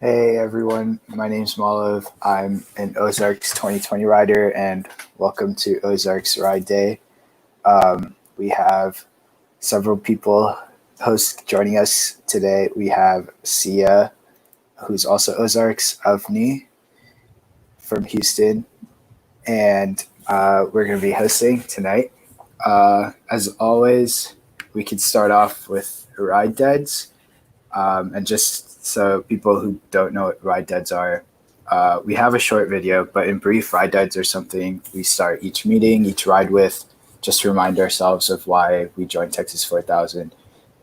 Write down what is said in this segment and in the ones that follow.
Hey everyone, my name's Malav. I'm an Ozark's 2020 rider, and welcome to Ozark's Ride Day. We have several people host joining us today. We have Sia, who's also Ozark's Avni from Houston, and we're going to be hosting tonight. As always, we could start off with Ride Deads. And just so people who don't know what ride deads are, we have a short video, but in brief, ride deads are something we start each meeting, each ride with, just to remind ourselves of why we joined Texas 4000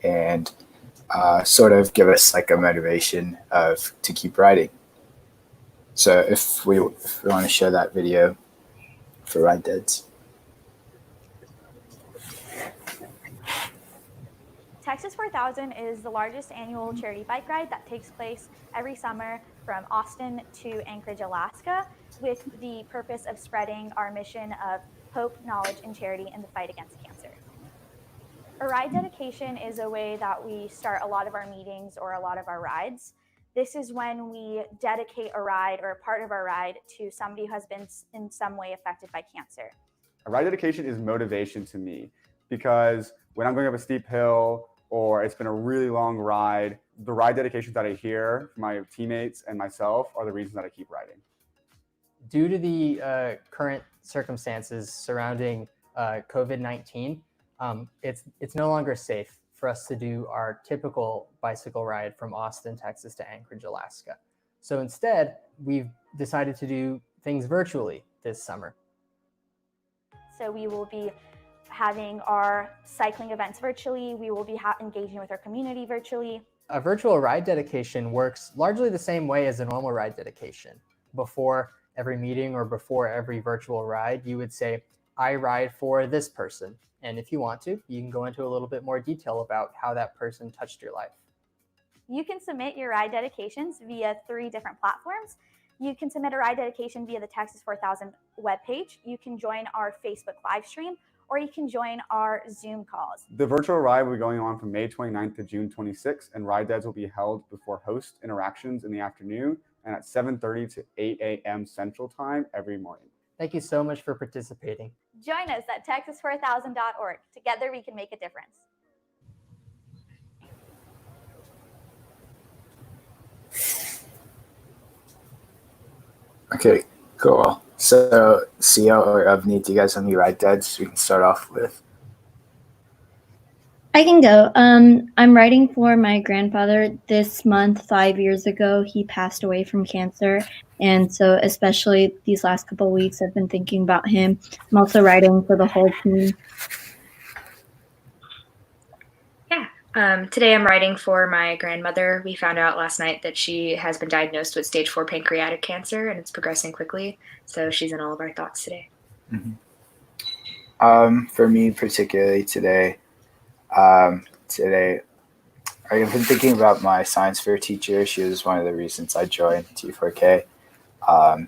and sort of give us like a motivation to keep riding. So if we want to show that video for ride deads. Texas 4000 is the largest annual charity bike ride that takes place every summer from Austin to Anchorage, Alaska, with the purpose of spreading our mission of hope, knowledge, and charity in the fight against cancer. A ride dedication is a way that we start a lot of our meetings or a lot of our rides. This is when we dedicate a ride or a part of our ride to somebody who has been in some way affected by cancer. A ride dedication is motivation to me, because when I'm going up a steep hill or it's been a really long ride, the ride dedications that I hear from my teammates and myself are the reasons that I keep riding. Due to the current circumstances surrounding COVID-19, it's no longer safe for us to do our typical bicycle ride from Austin, Texas to Anchorage, Alaska. So instead, we've decided to do things virtually this summer. So we will be having our cycling events virtually. We will be engaging with our community virtually. A virtual ride dedication works largely the same way as a normal ride dedication. Before every meeting or before every virtual ride, you would say, I ride for this person. And if you want to, you can go into a little bit more detail about how that person touched your life. You can submit your ride dedications via 3 different platforms. You can submit a ride dedication via the Texas 4000 webpage. You can join our Facebook live stream, or you can join our Zoom calls. The virtual ride will be going on from May 29th to June 26th, and ride dads will be held before host interactions in the afternoon and at 7:30 to 8 a.m. Central Time every morning. Thank you so much for participating. Join us at texas4000.org. Together we can make a difference. Okay, cool. So, Sia or Avni, do you guys have any ride dads we can start off with? I can go. I'm writing for my grandfather. This month, 5 years ago, he passed away from cancer. And so especially these last couple of weeks, I've been thinking about him. I'm also writing for the whole team. Today I'm writing for my grandmother. We found out last night that she has been diagnosed with stage 4 pancreatic cancer, and it's progressing quickly. So she's in all of our thoughts today. Mm-hmm. For me particularly today, I've been thinking about my science fair teacher. She was one of the reasons I joined T4K.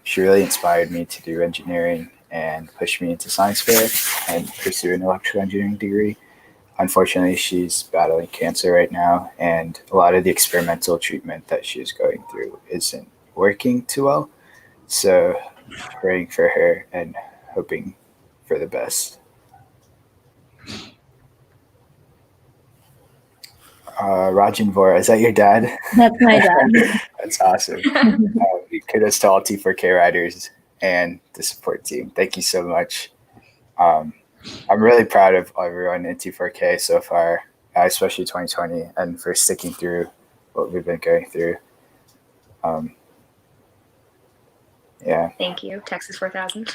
She really inspired me to do engineering and pushed me into science fair and pursue an electrical engineering degree. Unfortunately, she's battling cancer right now, and a lot of the experimental treatment that she's going through isn't working too well. So praying for her and hoping for the best. Rajan Vora, is that your dad? That's my dad. That's awesome. Kudos to all T4K riders and the support team. Thank you so much. I'm really proud of everyone in T4K so far, especially 2020, and for sticking through what we've been going through. Yeah. Thank you, Texas 4000.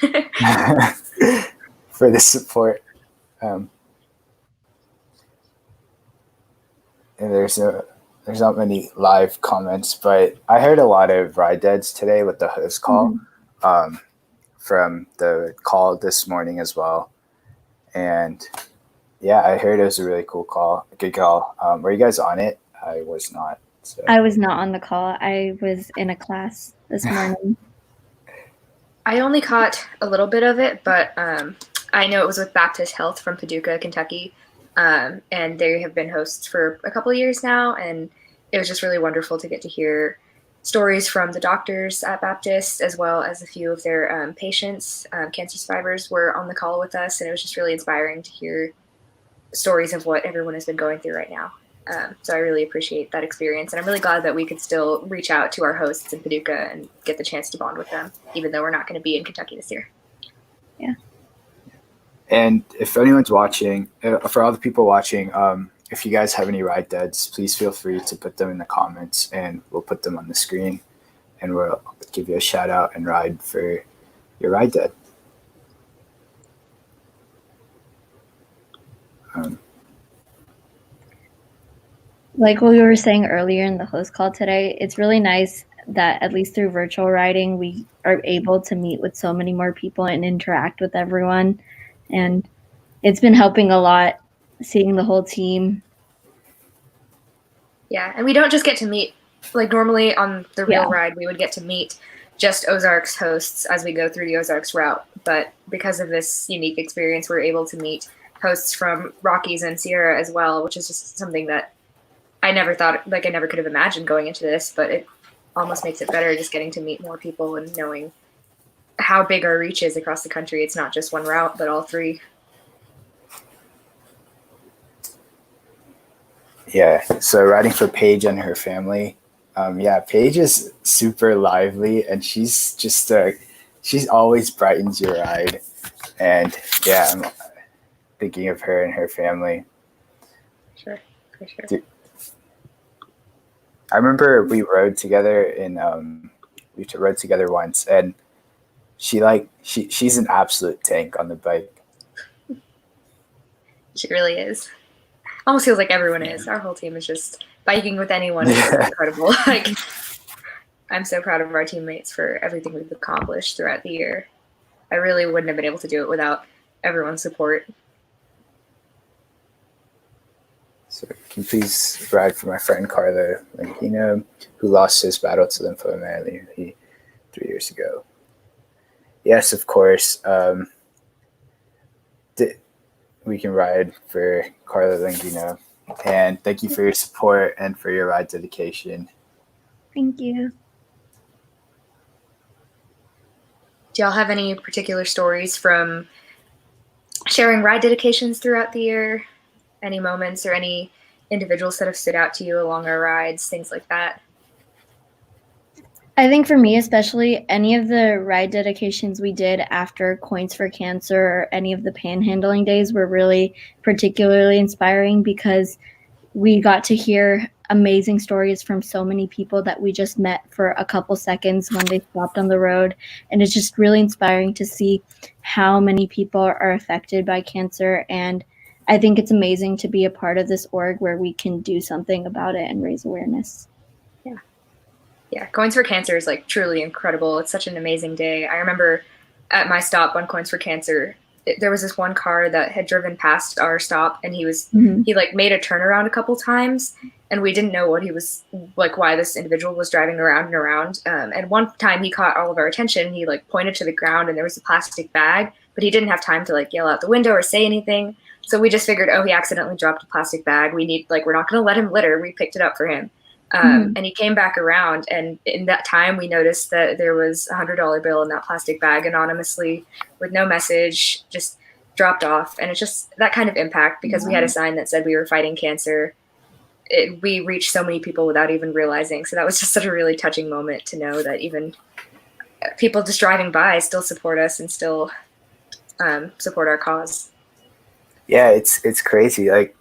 For the support. And there's not many live comments, but I heard a lot of ride dads today with the host call, from the call this morning as well. And yeah, I heard it was a really cool call, a good call. Were you guys on it? I was not. So. I was not on the call. I was in a class this morning. I only caught a little bit of it, but I know it was with Baptist Health from Paducah, Kentucky. And they have been hosts for a couple of years now. And it was just really wonderful to get to hear stories from the doctors at Baptist, as well as a few of their patients. Cancer survivors were on the call with us, and it was just really inspiring to hear stories of what everyone has been going through right now. So I really appreciate that experience, and I'm really glad that we could still reach out to our hosts in Paducah and get the chance to bond with them, even though we're not going to be in Kentucky this year. Yeah. And if anyone's watching, for all the people watching, if you guys have any ride dads, please feel free to put them in the comments, and we'll put them on the screen, and we'll give you a shout out and ride for your ride dad. Like what we were saying earlier in the host call today, it's really nice that at least through virtual riding, we are able to meet with so many more people and interact with everyone. And it's been helping a lot, seeing the whole team. Yeah, and we don't just get to meet, like normally on the real ride, we would get to meet just Ozark's hosts as we go through the Ozark's route. But because of this unique experience, we're able to meet hosts from Rockies and Sierra as well, which is just something that I never thought, like I never could have imagined going into this, but it almost makes it better just getting to meet more people and knowing how big our reach is across the country. It's not just one route, but all three. Yeah, so riding for Paige and her family. Yeah, Paige is super lively, and she's just she's always brightens your ride. And yeah, I'm thinking of her and her family. Sure, for sure. Dude, I remember we rode together we rode together once, and she's an absolute tank on the bike. She really is. Almost feels like everyone is. Our whole team is just biking with anyone. It's incredible. Like, I'm so proud of our teammates for everything we've accomplished throughout the year. I really wouldn't have been able to do it without everyone's support. So can you please ride for my friend Carlo Longino, who lost his battle to lymphomyelitis 3 years ago? Yes, of course. We can ride for Carlo Longino. And thank you for your support and for your ride dedication. Thank you. Do y'all have any particular stories from sharing ride dedications throughout the year? Any moments or any individuals that have stood out to you along our rides, things like that? I think for me, especially, any of the ride dedications we did after Coins for Cancer or any of the panhandling days were really particularly inspiring because we got to hear amazing stories from so many people that we just met for a couple seconds when they stopped on the road. And it's just really inspiring to see how many people are affected by cancer. And I think it's amazing to be a part of this org where we can do something about it and raise awareness. Yeah, Coins for Cancer is like truly incredible. It's such an amazing day. I remember at my stop on Coins for Cancer, there was this one car that had driven past our stop, and he like made a turnaround a couple times, and we didn't know what he was like, why this individual was driving around and around. And one time he caught all of our attention. He like pointed to the ground, and there was a plastic bag, but he didn't have time to like yell out the window or say anything. So we just figured, oh, he accidentally dropped a plastic bag. We're not going to let him litter. We picked it up for him. And he came back around, and in that time we noticed that there was $100 bill in that plastic bag anonymously with no message, just dropped off. And it's just that kind of impact because we had a sign that said we were fighting cancer. We reached so many people without even realizing. So that was just such a really touching moment to know that even people just driving by still support us and still support our cause. Yeah, it's crazy. Like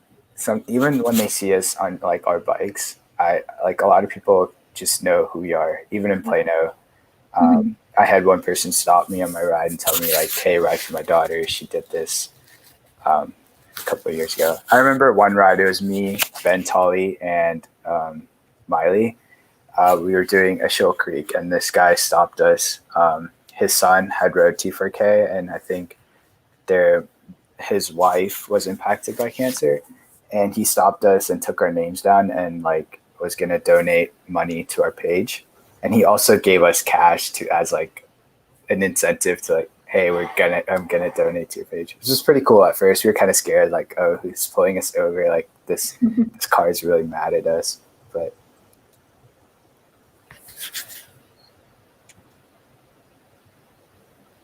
even when they see us on like our bikes, a lot of people just know who we are, even in Plano. I had one person stop me on my ride and tell me like, hey, ride for my daughter. She did this a couple of years ago. I remember one ride, it was me, Ben Tolley, and Miley. We were doing a Shoal Creek, and this guy stopped us. His son had rode T4K, and I think his wife was impacted by cancer. And he stopped us and took our names down and like was going to donate money to our page. And he also gave us cash as like an incentive to like, hey, I'm going to donate to your page. Which was pretty cool at first. We were kind of scared, like, oh, who's pulling us over? Like this car is really mad at us. But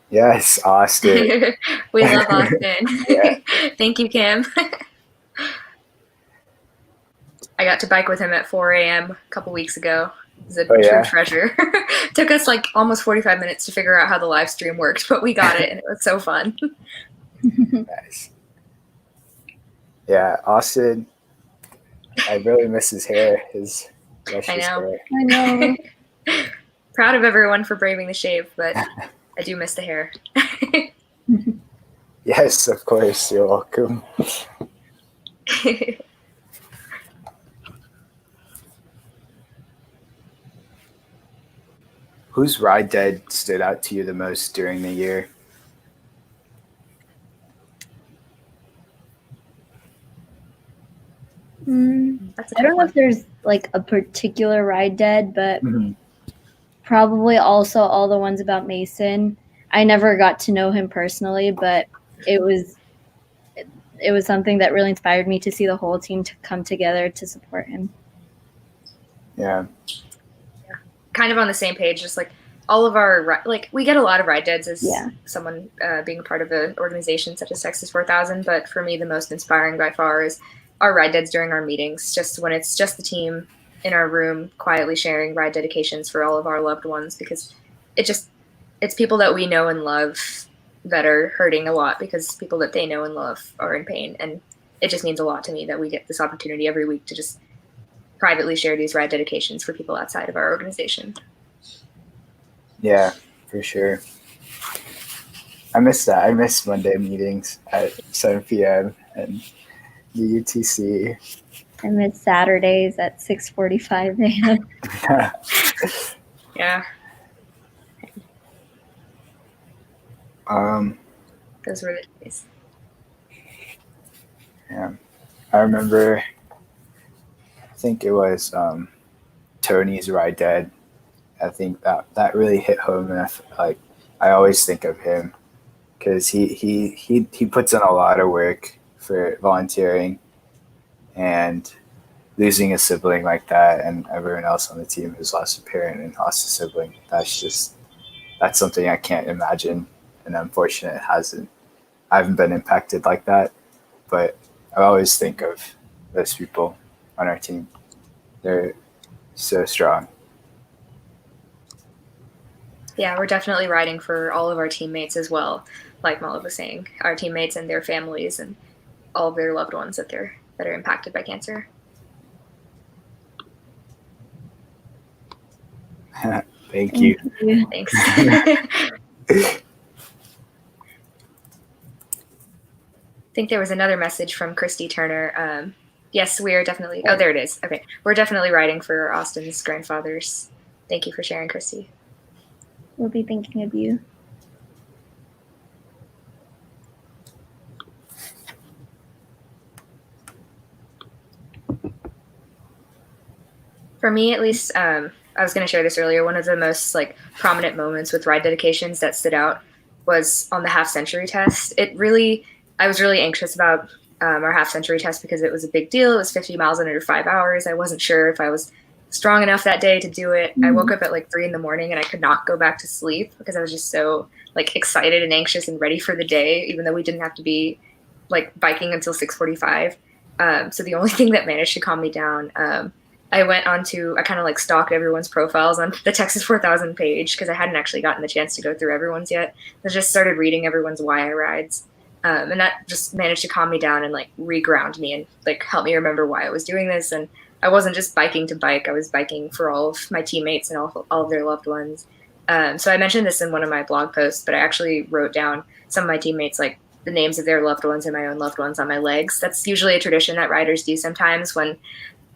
yes, Austin. We love Austin. Yeah. Thank you, Cam. I got to bike with him at 4 a.m. a couple weeks ago. It was a true treasure. Took us like almost 45 minutes to figure out how the live stream worked, but we got it, and it was so fun. Nice. Yeah, Austin, I really miss his hair. His luscious hair. I know. Proud of everyone for braving the shave, but I do miss the hair. Yes, of course. You're welcome. Whose ride dead stood out to you the most during the year? I don't know if there's like a particular ride dead, but probably also all the ones about Mason. I never got to know him personally, but it was something that really inspired me to see the whole team to come together to support him. Yeah. Kind of on the same page, just like all of our, like, we get a lot of ride deads as Yeah. someone being a part of an organization such as Texas 4000. But for me, the most inspiring by far is our ride deads during our meetings, just when it's just the team in our room quietly sharing ride dedications for all of our loved ones, because it's people that we know and love that are hurting a lot because people that they know and love are in pain. And it just means a lot to me that we get this opportunity every week to just privately share these ride dedications for people outside of our organization. Yeah, for sure. I miss that. I miss Monday meetings at 7 p.m. and the UTC. I miss Saturdays at 6:45 a.m. Yeah. Those were the days. Yeah. I remember, I think it was Tony's Ride Dead. I think that really hit home, and I always think of him because he puts in a lot of work for volunteering, and losing a sibling like that, and everyone else on the team who's lost a parent and lost a sibling. That's something I can't imagine, and unfortunately, I haven't been impacted like that. But I always think of those people on our team. They're so strong. Yeah, we're definitely riding for all of our teammates as well. Like Mala was saying, our teammates and their families and all of their loved ones that are impacted by cancer. Thank you. Thanks. I think there was another message from Christy Turner. Yes, we are definitely. Oh, there it is. Okay, we're definitely riding for Austin's grandfathers. Thank you for sharing, Christy. We'll be thinking of you. For me, at least, I was going to share this earlier. One of the most like prominent moments with ride dedications that stood out was on the half century test. I was really anxious about our half century test because it was a big deal. It was 50 miles in under 5 hours. I wasn't sure if I was strong enough that day to do it. I woke up at like 3 a.m. and I could not go back to sleep because I was just so like excited and anxious and ready for the day, even though we didn't have to be like biking until 6:45. So the only thing that managed to calm me down, I kind of like stalked everyone's profiles on the Texas 4000 page because I hadn't actually gotten the chance to go through everyone's yet. I just started reading everyone's why I rides. And that just managed to calm me down and like reground me and like help me remember why I was doing this. And I wasn't just biking to bike. I was biking for all of my teammates and all of their loved ones. So I mentioned this in one of my blog posts, but I actually wrote down some of my teammates, like the names of their loved ones and my own loved ones on my legs. That's usually a tradition that riders do sometimes when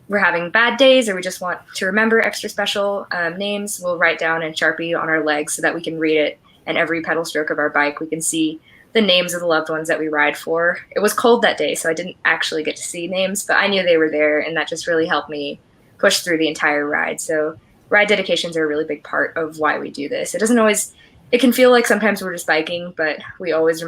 we're having bad days or we just want to remember extra special names. We'll write down in Sharpie on our legs so that we can read it. And every pedal stroke of our bike, we can see the names of the loved ones that we ride for. It was cold that day, so I didn't actually get to see names, but I knew they were there, and that just really helped me push through the entire ride. So ride dedications are a really big part of why we do this. It can feel like sometimes we're just biking, but we always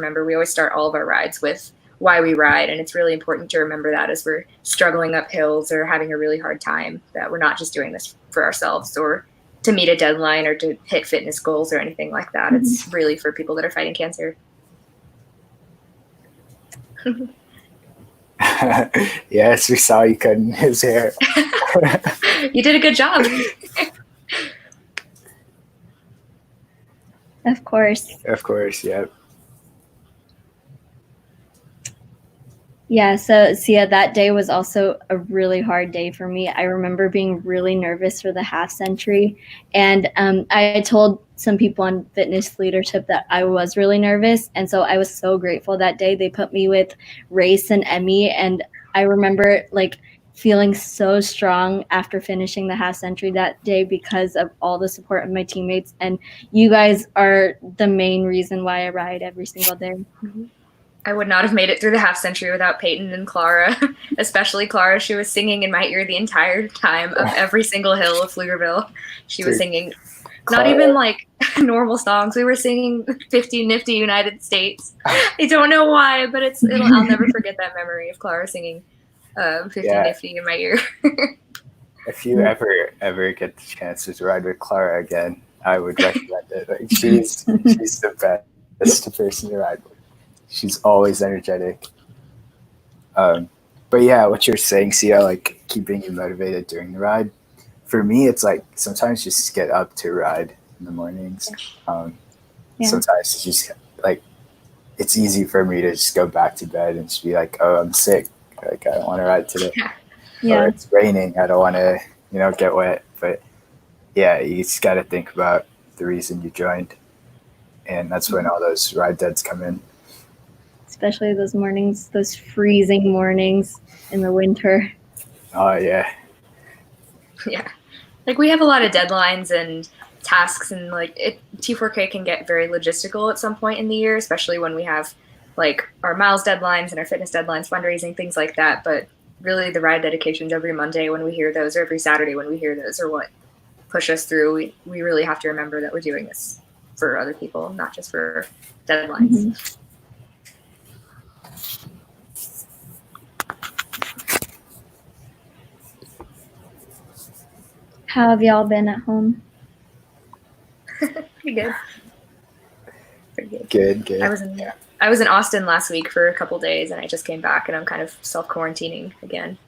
start all of our rides with why we ride, and it's really important to remember that as we're struggling up hills or having a really hard time, that we're not just doing this for ourselves or to meet a deadline or to hit fitness goals or anything like that. It's really for people that are fighting cancer. Yes, we saw you cutting his hair. You did a good job. Of course. Of course, yeah. Yeah, so Sia, that day was also a really hard day for me. I remember being really nervous for the half century. And I told some people on fitness leadership that I was really nervous. And so I was so grateful that day. They put me with Race and Emmy. And I remember like feeling so strong after finishing the half century that day because of all the support of my teammates. And you guys are the main reason why I ride every single day. I would not have made it through the half century without Peyton and Clara, especially Clara. She was singing in my ear the entire time of every single hill of Pflugerville. She was singing not even like normal songs. We were singing 50 Nifty United States. I don't know why, but I'll never forget that memory of Clara singing 50 Nifty in my ear. If you ever get the chance to ride with Clara again, I would recommend it. Like she's the best person to ride with. She's always energetic. But yeah, what you're saying, Sia, like keeping you motivated during the ride. For me, it's like sometimes just get up to ride in the mornings. Sometimes it's just like it's easy for me to just go back to bed and just be like, oh, I'm sick. Like I don't want to ride today. Or it's raining. I don't want to, get wet. But yeah, you just got to think about the reason you joined. And that's when all those ride deads come in. Especially those mornings, those freezing mornings in the winter. Oh, yeah. Yeah. Like we have a lot of deadlines and tasks, and like T4K can get very logistical at some point in the year, especially when we have like our miles deadlines and our fitness deadlines, fundraising, things like that. But really the ride dedications every Monday when we hear those, or every Saturday when we hear those, are what push us through. We really have to remember that we're doing this for other people, not just for deadlines. Mm-hmm. How have y'all been at home? Pretty good. Pretty good. I was in Austin last week for a couple days, and I just came back, and I'm kind of self-quarantining again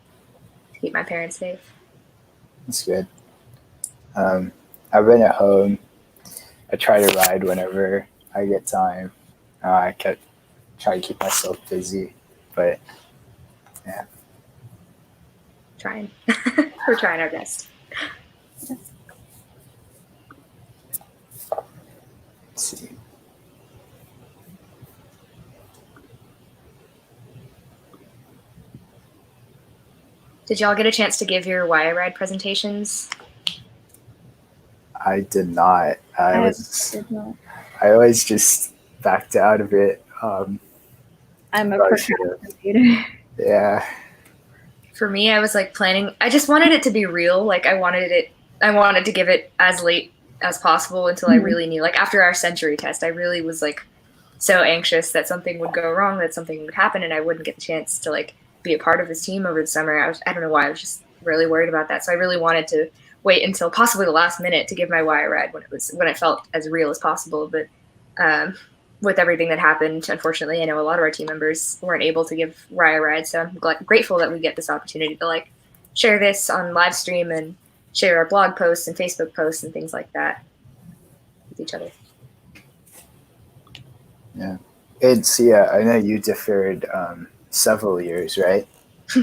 to keep my parents safe. That's good. I've been at home. I try to ride whenever I get time. I try to keep myself busy, but yeah. Trying. We're trying our best. Let's see. Did y'all get a chance to give your Why I Ride presentations? I did not. I always just backed out of it. I'm a procrastinator. Yeah. For me, I was like planning. I just wanted it to be real. Like I wanted to give it as late as possible until I really knew. Like after our century test, I really was like so anxious that something would go wrong, that something would happen, and I wouldn't get the chance to like be a part of this team over the summer. I don't know why. I was just really worried about that. So I really wanted to wait until possibly the last minute to give my Why I Ride when it felt as real as possible. But with everything that happened, unfortunately, I know a lot of our team members weren't able to give Why I Ride. So I'm grateful that we get this opportunity to like share this on live stream and share our blog posts and Facebook posts and things like that with each other. Yeah. And Sia, I know you deferred several years, right?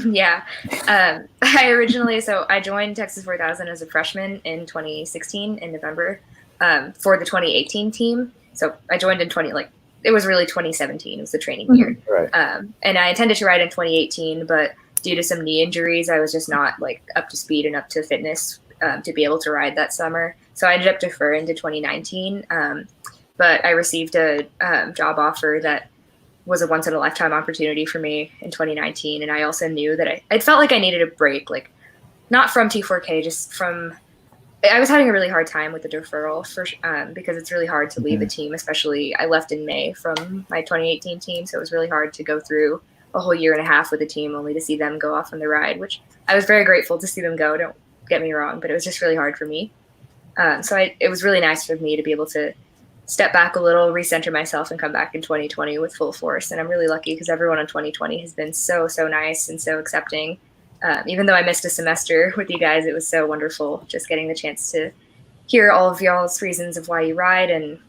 Yeah. I joined Texas 4000 as a freshman in 2016 in November for the 2018 team. So I joined in it was really 2017. It was the training year. Right. And I intended to ride in 2018, but due to some knee injuries, I was just not like up to speed and up to fitness to be able to ride that summer. So I ended up deferring to 2019. But I received a job offer that was a once in a lifetime opportunity for me in 2019. And I also knew that I felt like I needed a break, like not from T4K, just from, I was having a really hard time with the deferral because it's really hard to leave a team, especially I left in May from my 2018 team. So it was really hard to go through a whole year and a half with a team only to see them go off on the ride, which I was very grateful to see them go. Don't get me wrong, but it was just really hard for me. It was really nice for me to be able to step back a little, recenter myself, and come back in 2020 with full force. And I'm really lucky because everyone in 2020 has been so, so nice and so accepting. Even though I missed a semester with you guys, it was so wonderful just getting the chance to hear all of y'all's reasons of why you ride and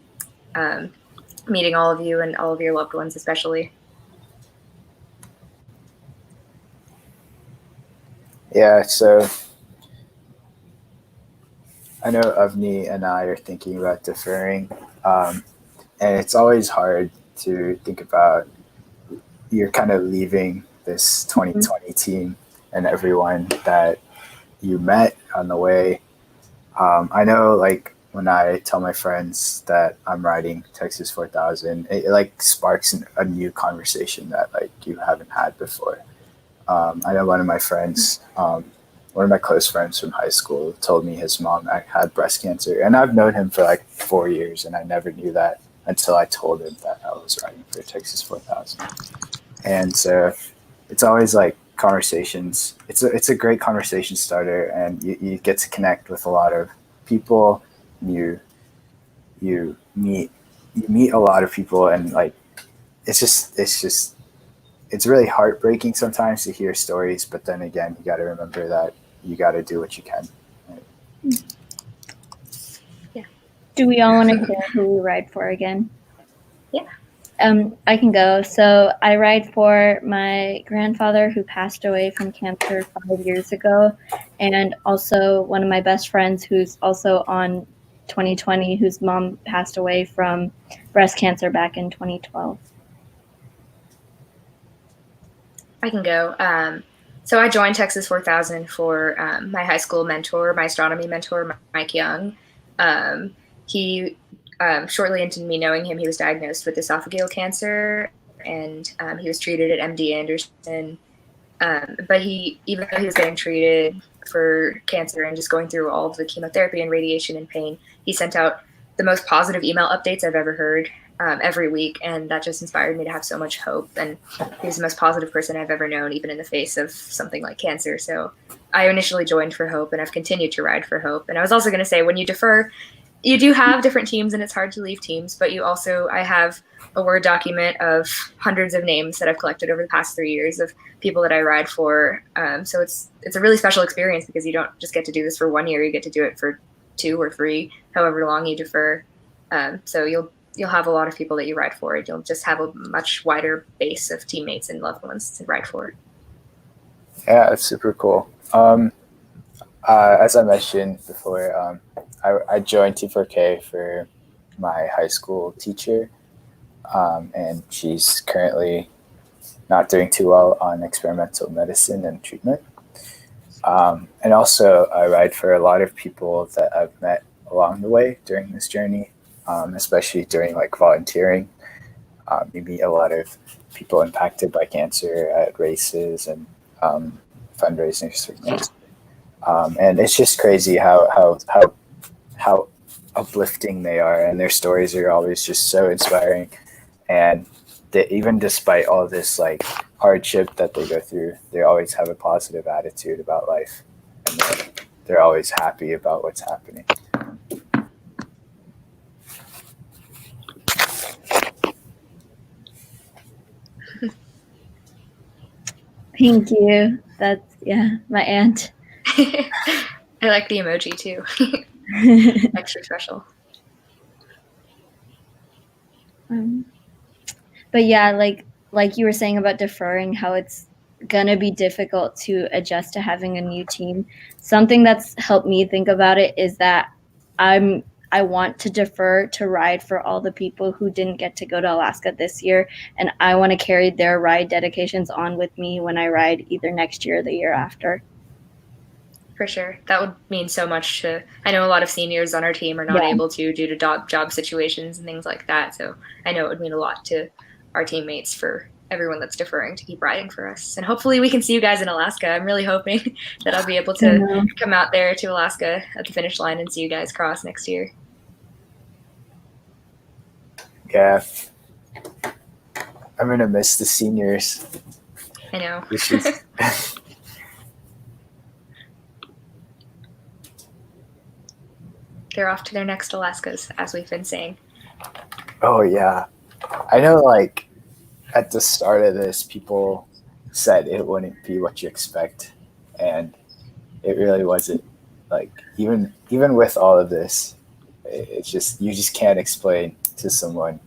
meeting all of you and all of your loved ones, especially. Yeah, so I know Avni and I are thinking about deferring, and it's always hard to think about you're kind of leaving this 2020 team and everyone that you met on the way. I know, like, when I tell my friends that I'm riding Texas 4000, it like sparks a new conversation that like you haven't had before. I know one of my friends, one of my close friends from high school told me his mom had breast cancer, and I've known him for like 4 years, and I never knew that until I told him that I was riding for Texas 4000. And so it's always like conversations. It's a great conversation starter, and you get to connect with a lot of people. You you meet a lot of people, and like it's really heartbreaking sometimes to hear stories, but then again, you got to remember that you got to do what you can. Do we all want to share who we ride for again? Yeah. I can go. So I ride for my grandfather who passed away from cancer 5 years ago, and also one of my best friends who's also on 2020, whose mom passed away from breast cancer back in 2012. I can go. So I joined Texas 4000 for my high school mentor, my astronomy mentor, Mike Young. He shortly into me knowing him, he was diagnosed with esophageal cancer, and he was treated at MD Anderson. But even though he was getting treated for cancer and just going through all of the chemotherapy and radiation and pain, he sent out the most positive email updates I've ever heard every week, and that just inspired me to have so much hope. And he's the most positive person I've ever known, even in the face of something like cancer. So I initially joined for hope, and I've continued to ride for hope. And I was also going to say, when you defer, you do have different teams, and it's hard to leave teams, but I have a Word document of hundreds of names that I've collected over the past 3 years of people that I ride for. So it's a really special experience because you don't just get to do this for 1 year; you get to do it for 2 or 3, however long you defer. So you'll have a lot of people that you ride for. You'll just have a much wider base of teammates and loved ones to ride for. Yeah, it's super cool. As I mentioned before, I joined T4K for my high school teacher, and she's currently not doing too well on experimental medicine and treatment. And also, I ride for a lot of people that I've met along the way during this journey, especially during like volunteering. You meet a lot of people impacted by cancer at races and fundraising things. And it's just crazy how uplifting they are, and their stories are always just so inspiring. And even despite all this like hardship that they go through, they always have a positive attitude about life, and they're always happy about what's happening. Thank you. That's my aunt. I like the emoji too. Extra special. But yeah, like you were saying about deferring, how it's gonna be difficult to adjust to having a new team. Something that's helped me think about it is that I want to defer to ride for all the people who didn't get to go to Alaska this year, and I want to carry their ride dedications on with me when I ride either next year or the year after. For sure. That would mean so much to, I know a lot of seniors on our team are not able to due to job situations and things like that. So I know it would mean a lot to our teammates for everyone that's deferring to keep riding for us. And hopefully we can see you guys in Alaska. I'm really hoping that I'll be able to come out there to Alaska at the finish line and see you guys cross next year. Yeah. I'm going to miss the seniors. I know. They're off to their next Alaskas, as we've been saying. Oh, yeah. I know, like, at the start of this, people said it wouldn't be what you expect. And it really wasn't. Like, even with all of this, it's just, you just can't explain to someone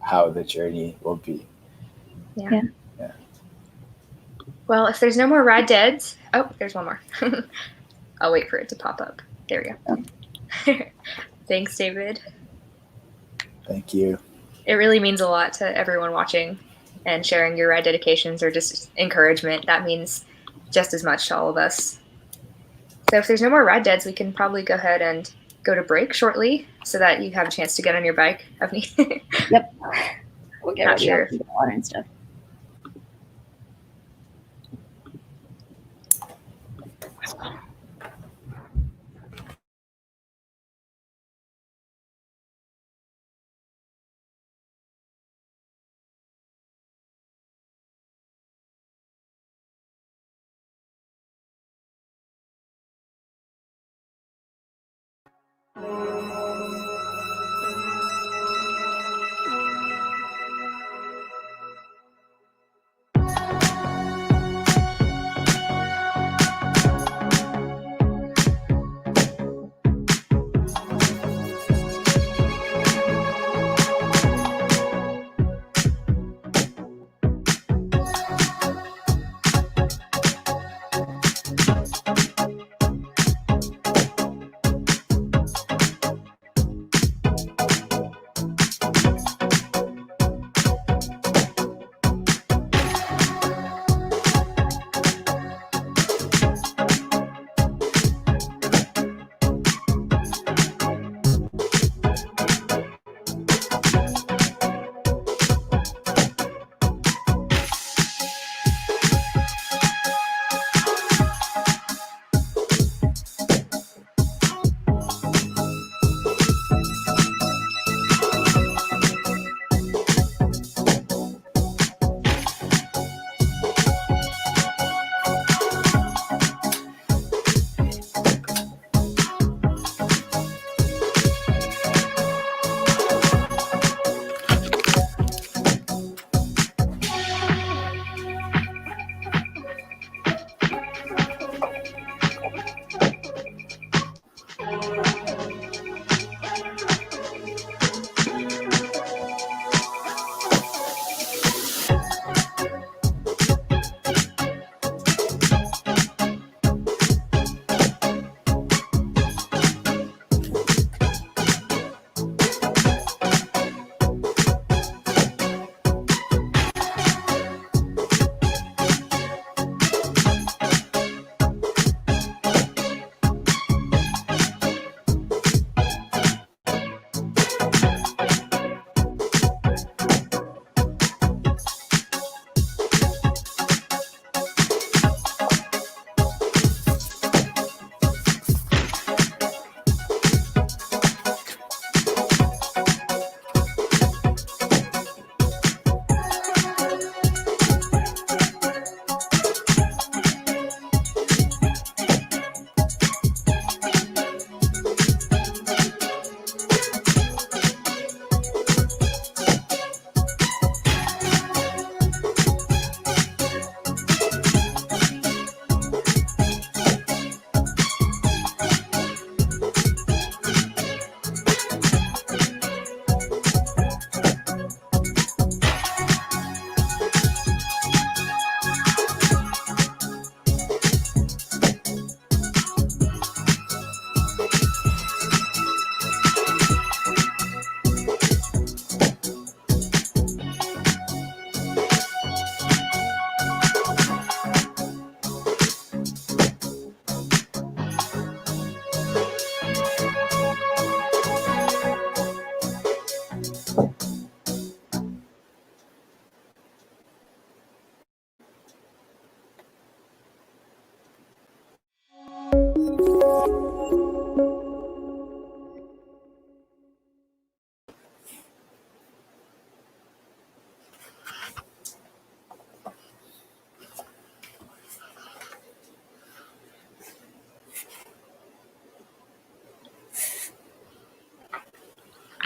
how the journey will be. Yeah. Well, if there's no more ride deads, oh, there's one more. I'll wait for it to pop up. There we go. Thanks, David. Thank you. It really means a lot to everyone watching, and sharing your ride dedications or just encouragement. That means just as much to all of us. So if there's no more ride deads, we can probably go ahead and go to break shortly so that you have a chance to get on your bike, Avni. Yep. We'll get ready sure. to get water and stuff.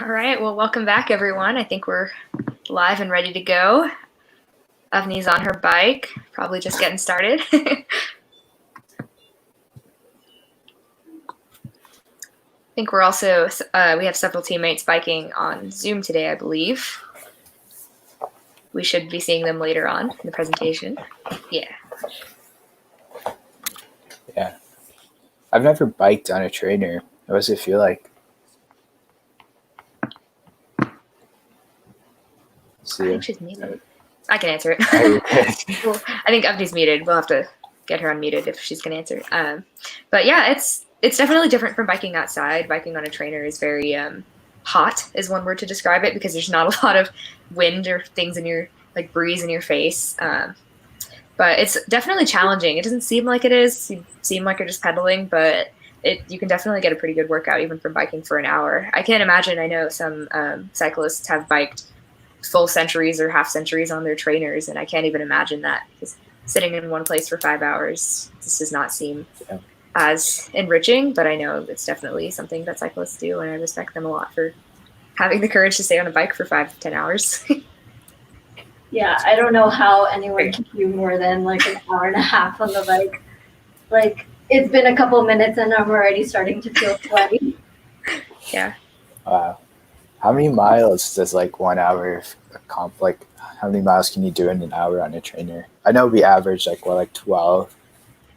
All right. Well, welcome back, everyone. I think we're live and ready to go. Avni's on her bike, probably just getting started. I think we're also, we have several teammates biking on Zoom today, I believe. We should be seeing them later on in the presentation. Yeah. Yeah. I've never biked on a trainer. What does it feel like? I think she's muted. I can answer it. Well, I think Avni's muted. We'll have to get her unmuted if she's going to answer. But yeah, it's definitely different from biking outside. Biking on a trainer is very hot, is one word to describe it, because there's not a lot of wind or things in your like breeze in your face. But it's definitely challenging. It doesn't seem like it is. You seem like you're just pedaling, but you can definitely get a pretty good workout even from biking for an hour. I can't imagine. I know some cyclists have biked full centuries or half centuries on their trainers, and I can't even imagine that, because sitting in one place for 5 hours, this does not seem as enriching. But I know it's definitely something that cyclists do, and I respect them a lot for having the courage to stay on a bike for 5 to 10 hours. Yeah, I don't know how anyone can do more than like an hour and a half on the bike. Like, it's been a couple minutes and I'm already starting to feel sweaty. Yeah. Wow. How many miles does like 1 hour like how many miles can you do in an hour on a trainer? I know we average like 12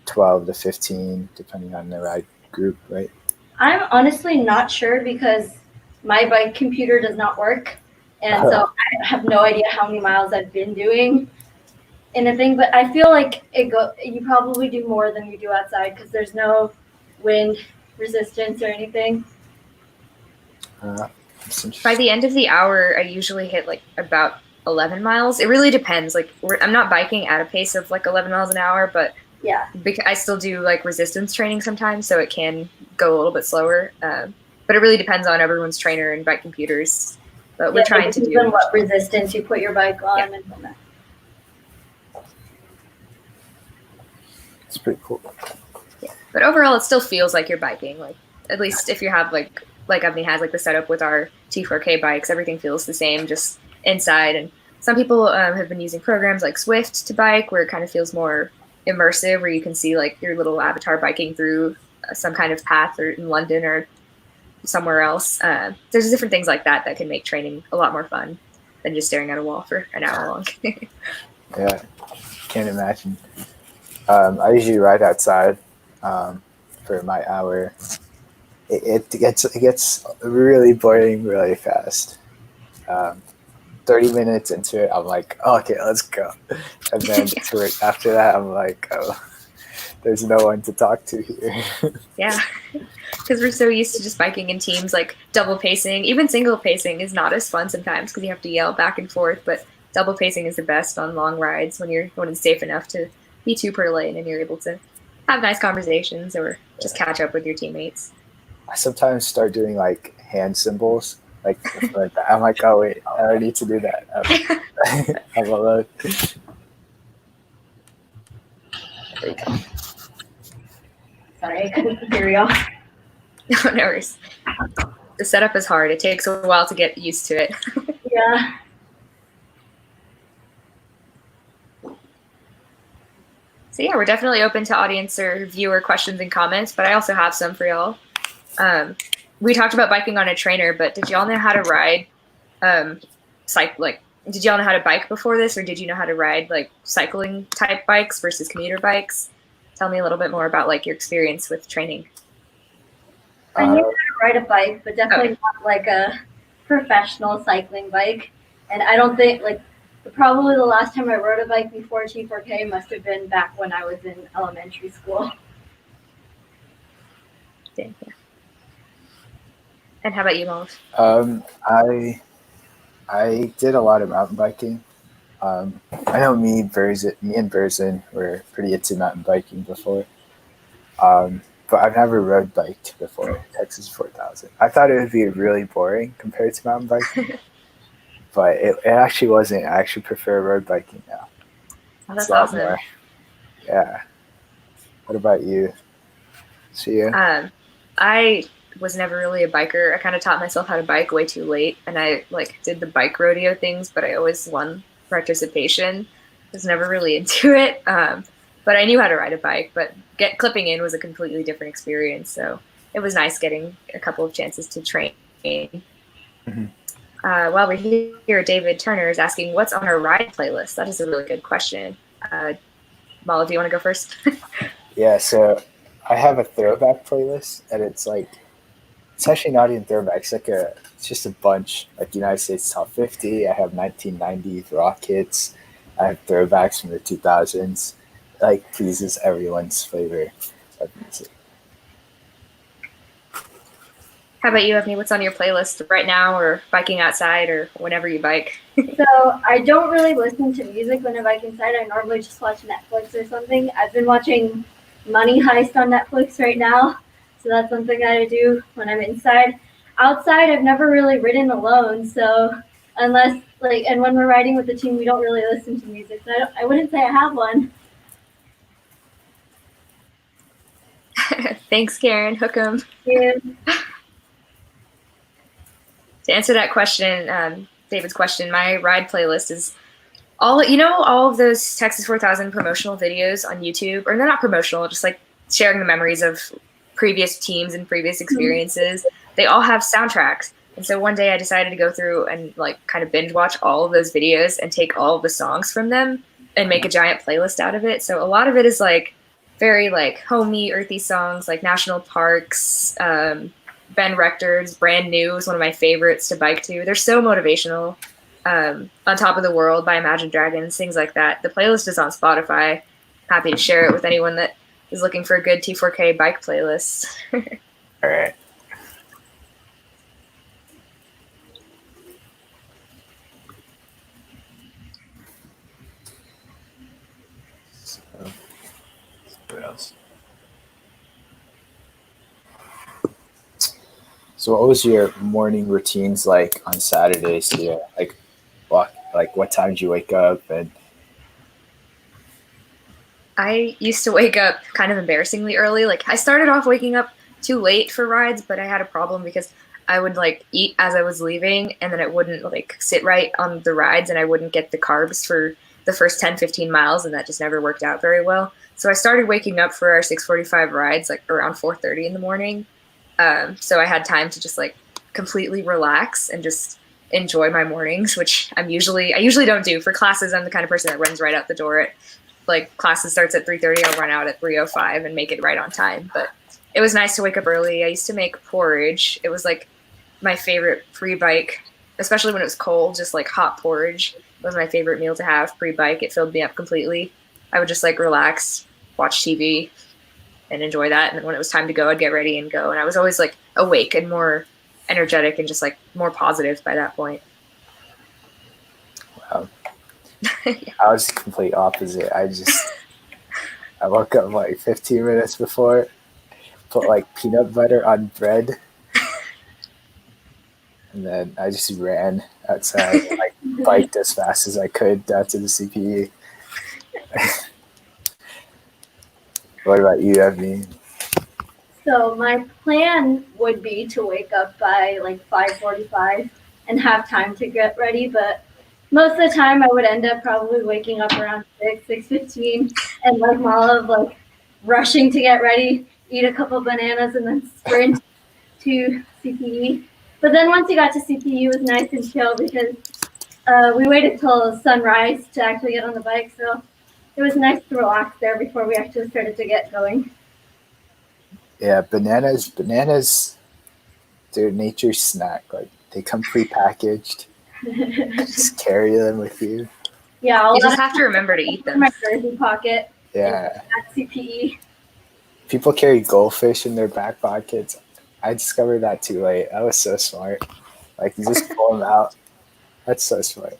to 15 depending on the ride group, right? I'm honestly not sure, because my bike computer does not work. And so I have no idea how many miles I've been doing in a thing, but I feel like you probably do more than you do outside, because there's no wind resistance or anything. By the end of the hour, I usually hit like about 11 miles. It really depends. Like, I'm not biking at a pace of like 11 miles an hour, but yeah, I still do like resistance training sometimes, so it can go a little bit slower. But it really depends on everyone's trainer and bike computers. But we're trying to do what resistance you put your bike on. Yeah. And that. It's pretty cool. Yeah. But overall, it still feels like you're biking. Like, at least if you have like Avni has like the setup with our T4K bikes, everything feels the same, just inside. And some people have been using programs like Swift to bike, where it kind of feels more immersive, where you can see like your little avatar biking through some kind of path, or in London or somewhere else. There's different things like that can make training a lot more fun than just staring at a wall for an hour long. Yeah, can't imagine. I usually ride outside for my hour. It gets really boring really fast. 30 minutes into it, I'm like, oh, okay, let's go. And then after that, I'm like, oh, there's no one to talk to here. Yeah, because we're so used to just biking in teams, like double pacing. Even single pacing is not as fun sometimes, because you have to yell back and forth, but double pacing is the best on long rides when it's safe enough to be 2 per lane and you're able to have nice conversations or just catch up with your teammates. I sometimes start doing like hand symbols, like that. I'm like, oh wait, I don't need to do that. I'm alone. There you go. Sorry, I couldn't hear y'all. No worries. The setup is hard. It takes a while to get used to it. Yeah. So yeah, we're definitely open to audience or viewer questions and comments, but I also have some for y'all. We talked about biking on a trainer, but did y'all know how to ride did y'all know how to bike before this, or did you know how to ride like cycling type bikes versus commuter bikes? Tell me a little bit more about like your experience with training. I knew how to ride a bike, but definitely not like a professional cycling bike. And I don't think probably the last time I rode a bike before T4K must have been back when I was in elementary school. Yeah. And how about you, Molly? I did a lot of mountain biking. I know me and Berzin were pretty into mountain biking before. But I've never road biked before, Texas 4000. I thought it would be really boring compared to mountain biking. But it actually wasn't. I actually prefer road biking now. Oh, that's awesome. More. Yeah. What about you, Sia? was never really a biker. I kind of taught myself how to bike way too late, and I like did the bike rodeo things, but I always won participation. I was never really into it, but I knew how to ride a bike. But clipping in was a completely different experience, so it was nice getting a couple of chances to train. Mhm. While we're here, David Turner is asking, what's on our ride playlist? That is a really good question. Mala, do you want to go first? Yeah, so I have a throwback playlist, and it's actually not even throwback. It's just a bunch, like United States Top 50. I have 1990s rock hits. I have throwbacks from the 2000s. Like, pleases everyone's flavor of music. How about you, Evney? What's on your playlist right now, or biking outside, or whenever you bike? So I don't really listen to music when I bike inside. I normally just watch Netflix or something. I've been watching Money Heist on Netflix right now, so that's something that I do when I'm inside. Outside, I've never really ridden alone, so unless and when we're riding with the team, we don't really listen to music. So I wouldn't say I have one. Thanks, Karen. Hook 'em. Yeah. To answer that question, David's question, my ride playlist is all of those Texas 4000 promotional videos on YouTube, or they're not promotional, just like sharing the memories of previous teams and previous experiences. They all have soundtracks. And so one day I decided to go through and like kind of binge watch all of those videos and take all of the songs from them and make a giant playlist out of it. So a lot of it is like very like homey, earthy songs like National Parks, Ben Rector's Brand New is one of my favorites to bike to. They're so motivational. On Top of the World by Imagine Dragons, things like that. The playlist is on Spotify. Happy to share it with anyone that is looking for a good T4K bike playlist. All right. So, what else? So what was your morning routines like on Saturdays? Do you what time did you wake up? And I used to wake up kind of embarrassingly early. Like I started off waking up too late for rides, but I had a problem because I would like eat as I was leaving, and then it wouldn't like sit right on the rides, and I wouldn't get the carbs for the first 10, 15 miles, and that just never worked out very well. So I started waking up for our 6:45 rides like around 4:30 in the morning. So I had time to just like completely relax and just enjoy my mornings, which I usually don't do for classes. I'm the kind of person that runs right out the door at like classes starts at 3:30. I'll run out at 3:05 and make it right on time. But it was nice to wake up early. I used to make porridge. It was like my favorite pre-bike, especially when it was cold. Just like hot porridge was my favorite meal to have pre-bike. It filled me up completely. I would just like relax, watch TV, and enjoy that. And then when it was time to go, I'd get ready and go. And I was always like awake and more energetic and just like more positive by that point. wow, Yeah. I was the complete opposite. I woke up like 15 minutes before, put like peanut butter on bread, and then I just ran outside and like biked as fast as I could down to the CPE. What about you, Evie? So my plan would be to wake up by like 5:45 and have time to get ready, but most of the time I would end up probably waking up around 6:15, and like Mala, like rushing to get ready, eat a couple bananas, and then sprint to CPE. But then once you got to CPE, it was nice and chill because we waited till sunrise to actually get on the bike, so it was nice to relax there before we actually started to get going. Yeah, bananas, they're nature's snack. Like they come pre-packaged. Just carry them with you. Yeah, You just have to remember to eat in them. my jersey pocket Yeah. at CPE. People carry goldfish in their back pockets. I discovered that too late. That was so smart. Like you just pull them out. That's so smart.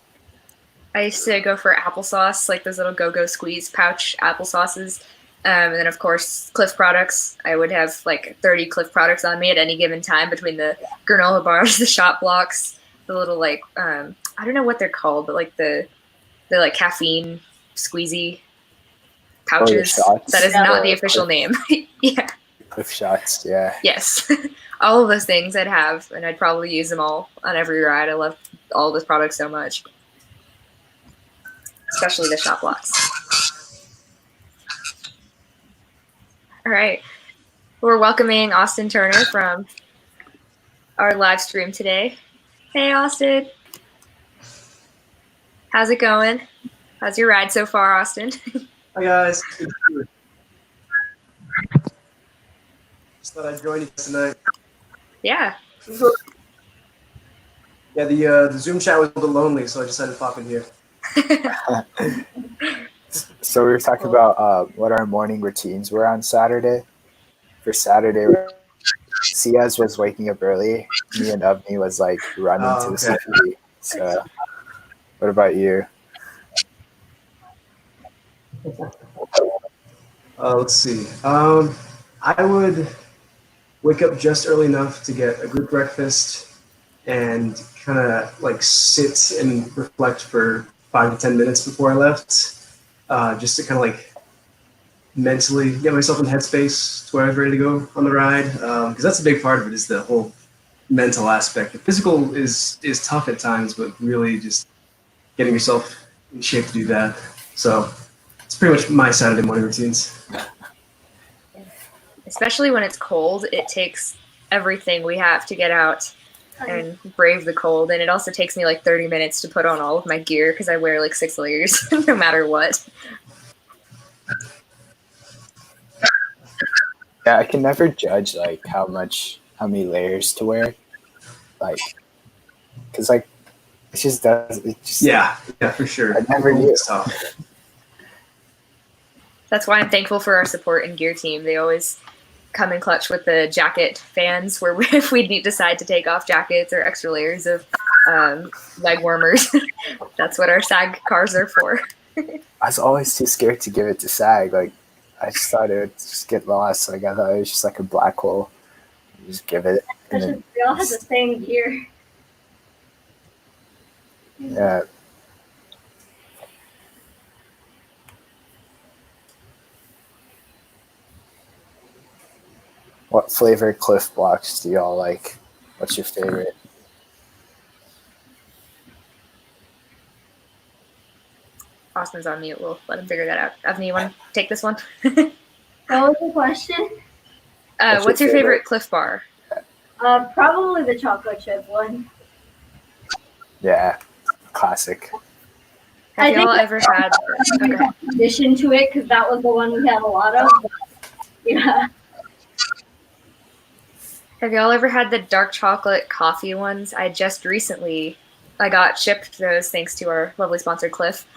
I used to go for applesauce, like those little Go-Go Squeeze pouch applesauces. And then, of course, Cliff products. I would have like 30 Cliff products on me at any given time between the granola bars, the shot blocks, the little like, I don't know what they're called, but like the like caffeine squeezy pouches. shots. That is not the official name. Yeah. Cliff shots, yeah. Yes. All of those things I'd have, and I'd probably use them all on every ride. I love all those products so much, especially the shot blocks. All right. We're welcoming Austin Turner from our live stream today. Hey, Austin. How's it going? How's your ride so far, Austin? Hi, guys. Good to see you. Just thought I'd join you tonight. Yeah. Yeah, the Zoom chat was a little lonely, so I decided to pop in here. So we were talking about what our morning routines were on Saturday. For Saturday, Ciaz was waking up early. Me and Avni was like running to the CPD. So what about you? Let's see. I would wake up just early enough to get a group breakfast and kind of like sit and reflect for 5 to 10 minutes before I left, just to kind of like mentally get myself in the headspace to where I was ready to go on the ride. Because that's a big part of it, is the whole mental aspect. The physical is tough at times, but really just getting yourself in shape to do that. So it's pretty much my Saturday morning routines. Especially when it's cold, it takes everything we have to get out and brave the cold. And it also takes me like 30 minutes to put on all of my gear because I wear like 6 layers no matter what. Yeah, I can never judge like how many layers to wear, like, cause like it just does. It just Yeah, for sure. I never knew. It's tough. That's why I'm thankful for our support and gear team. They always come in clutch with the jacket fans, where if we decide to take off jackets or extra layers of leg warmers, that's what our SAG cars are for. I was always too scared to give it to SAG. Like, I just thought it would just get lost. Like, I thought it was just like a black hole. You just give it. And then, We all have the same gear. yeah. What flavor Cliff blocks do y'all like? What's your favorite? Austin's on mute. We'll let him figure that out. Avni, you want to take this one? What was the question? What's your favorite Cliff bar? Probably the chocolate chip one. Yeah, classic. Have y'all ever had? Okay. Addition to it, because that was the one we had a lot of. Yeah. Have y'all ever had the dark chocolate coffee ones? I got shipped those thanks to our lovely sponsor Cliff.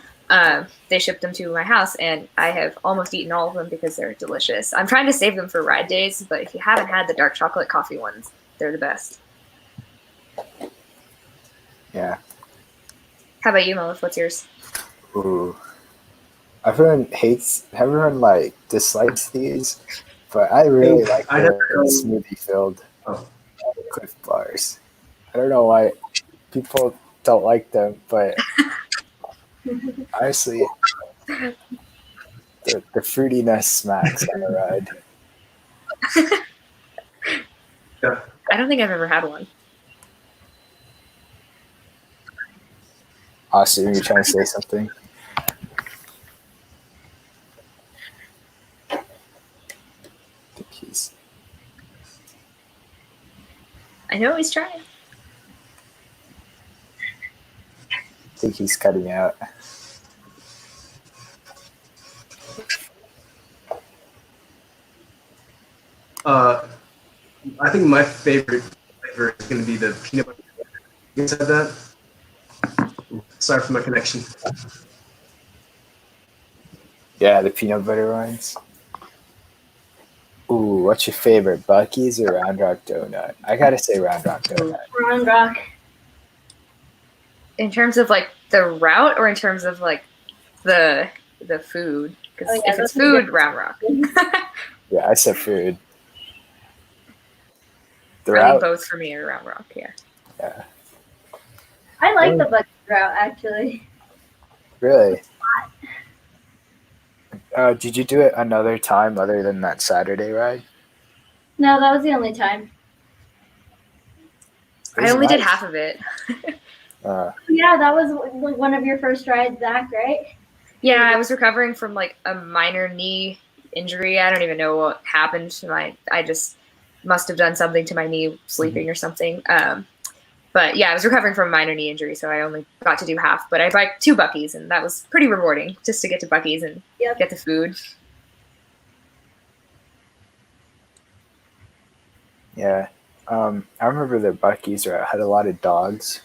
They shipped them to my house, and I have almost eaten all of them because they're delicious. I'm trying to save them for ride days, but if you haven't had the dark chocolate coffee ones, they're the best. Yeah. How about you, Melif? What's yours? Ooh. Everyone dislikes these, but I really like the smoothie filled Cliff bars. I don't know why people don't like them, but honestly, the fruitiness smacks on the ride. I don't think I've ever had one. Austin, you're trying to say something? I think I know he's trying. he's cutting out. I think my favorite flavor is going to be the peanut butter. You said that? Sorry for my connection. Yeah, the peanut butter ones. Ooh, what's your favorite, Buc-ee's or Round Rock Donut? I gotta say Round Rock Donut. Round Rock. In terms of like the route, or in terms of like the food? Because if it's food, Round Rock. Yeah, I said food. The I think route, both for me are Round Rock. Yeah. yeah. I like the Buc-ee's route, actually. Really? Did you do it another time other than that Saturday ride? No, that was the only time. It I was only did nice. half of it. Yeah, that was like one of your first rides, Zach, right? Yeah, I was recovering from like a minor knee injury. I don't even know what happened to I just must have done something to my knee sleeping or something. But yeah, I was recovering from a minor knee injury, so I only got to do half. But I biked 2 Buc-ee's, and that was pretty rewarding just to get to Buc-ee's and get the food. Yeah. I remember the Buc-ee's where I had a lot of dogs.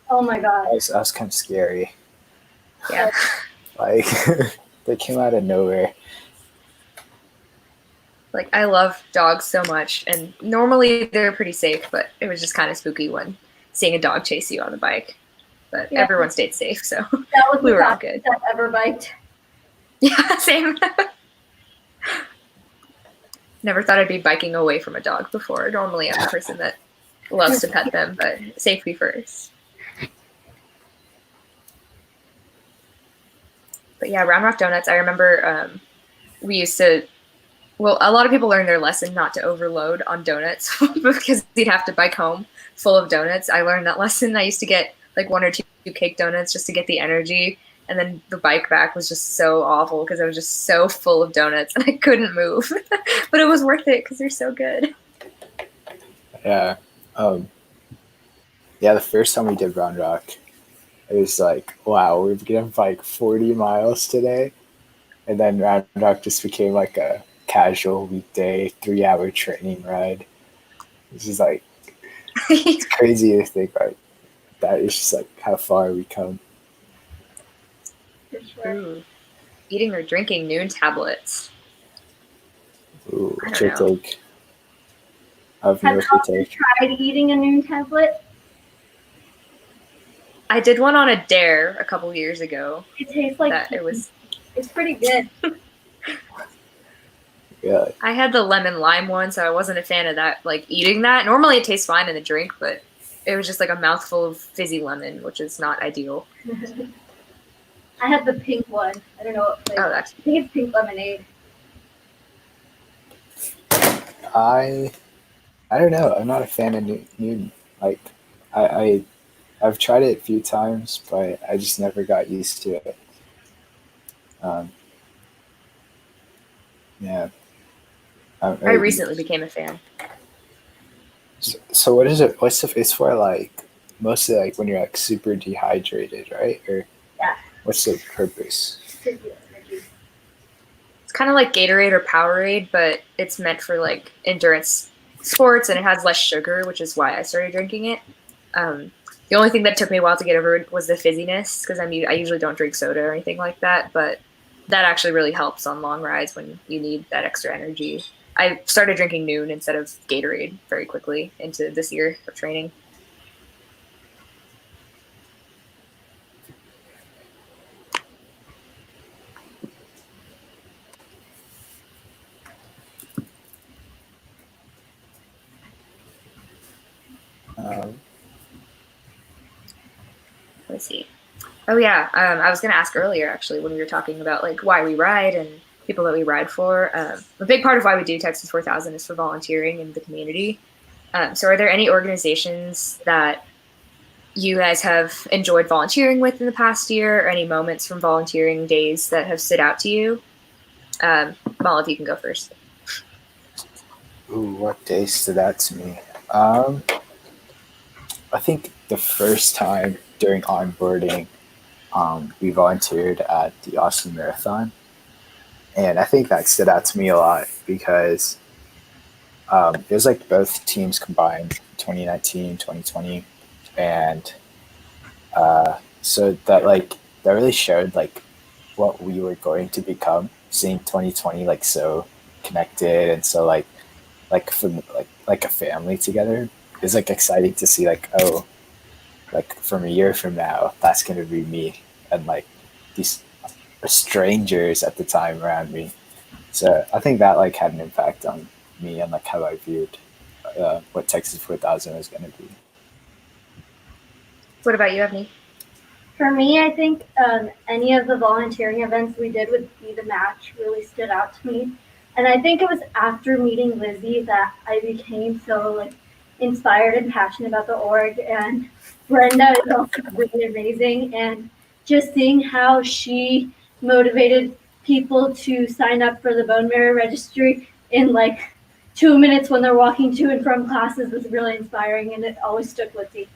Oh my god. That was kind of scary. Yeah. Like, they came out of nowhere. Like, I love dogs so much, and normally they're pretty safe, but it was just kind of spooky when seeing a dog chase you on the bike. But everyone stayed safe, so that was we the were all good. I've ever biked. Yeah, same. Never thought I'd be biking away from a dog before. Normally I'm the person that loves to pet them, but safety first. But yeah, Round Rock Donuts, I remember we used to, well, a lot of people learned their lesson not to overload on donuts because you'd have to bike home full of donuts. I learned that lesson. I used to get like 1 or 2 cake donuts just to get the energy. And then the bike back was just so awful because I was just so full of donuts and I couldn't move. But it was worth it because they're so good. Yeah. Yeah, the first time we did Round Rock, it was like, wow, we're gonna bike 40 miles today. And then Round Rock just became like a casual weekday 3-hour training ride. It's just like, it's crazy to think like that is just like how far we come. For sure. Ooh. Eating or drinking noon tablets. Ooh, I what's don't your know. take? What's Have your you take? tried eating a noon tablet? I did one on a dare a couple years ago. It tastes like it's pretty good. Yeah. I had the lemon lime one, so I wasn't a fan of that. Like eating that. Normally it tastes fine in the drink, but it was just like a mouthful of fizzy lemon, which is not ideal. I had the pink one. I don't know what flavor. Oh, I think it's pink lemonade. I don't know. I'm not a fan of Newton. Like, I've tried it a few times, but I just never got used to it. Yeah. I recently became a fan. So what is it? It's for like mostly like when you're like super dehydrated, right? Or Yeah. what's the purpose? It's kind of like Gatorade or Powerade, but it's meant for like endurance sports, and it has less sugar, which is why I started drinking it. The only thing that took me a while to get over it was the fizziness, because I usually don't drink soda or anything like that, but that actually really helps on long rides when you need that extra energy. I started drinking Noon instead of Gatorade very quickly into this year of training. Let's see. Oh yeah, I was gonna ask earlier actually when we were talking about like why we ride and people that we ride for. A big part of why we do Texas 4000 is for volunteering in the community. So are there any organizations that you guys have enjoyed volunteering with in the past year, or any moments from volunteering days that have stood out to you? Mal, if you can go first. Ooh, what day stood out to me? I think the first time during onboarding, we volunteered at the Austin Marathon. And I think that stood out to me a lot because it was like both teams combined, 2019, 2020. And so that really showed like what we were going to become, seeing 2020 like so connected and so from like a family together. It's like exciting to see like, oh, like from a year from now that's gonna be me and like these strangers at the time around me. So I think that like had an impact on me and like how I viewed what Texas 4000 was gonna be. What about you, Evney? For me, I think any of the volunteering events we did with Be the Match really stood out to me. And I think it was after meeting Lizzie that I became so like inspired and passionate about the org. And Brenda is also really amazing. And just seeing how she motivated people to sign up for the bone marrow registry in like 2 minutes when they're walking to and from classes was really inspiring, and it always stuck with me.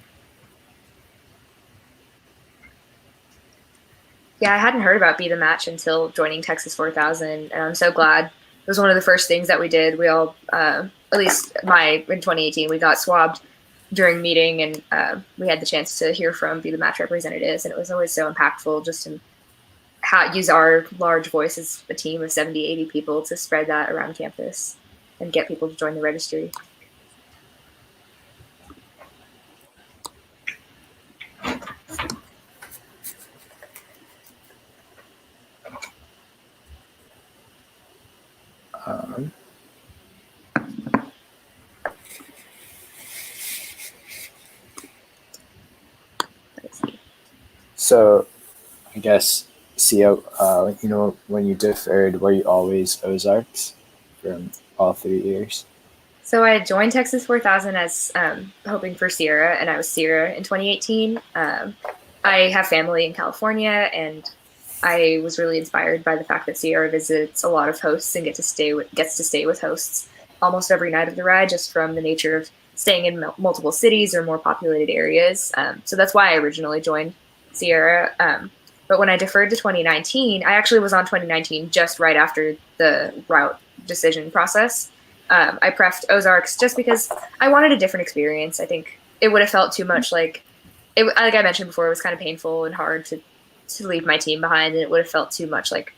Yeah, I hadn't heard about Be the Match until joining Texas 4000, and I'm so glad. It was one of the first things that we did. We all, at least in 2018, we got swabbed during meeting, and we had the chance to hear from Be the Match representatives, and it was always so impactful just to use our large voice as a team of 70, 80 people to spread that around campus and get people to join the registry. So, I guess, Sia, when you deferred, were you always Ozarks from all 3 years? So I joined Texas 4000 as hoping for Sierra, and I was Sierra in 2018. I have family in California, and I was really inspired by the fact that Sierra visits a lot of hosts and gets to stay with hosts almost every night of the ride, just from the nature of staying in multiple cities or more populated areas. So that's why I originally joined Sierra. But when I deferred to 2019, I actually was on 2019 just right after the route decision process. I prefed Ozarks just because I wanted a different experience. I think it would have felt too much like I mentioned before, it was kind of painful and hard to leave my team behind, and it would have felt too much like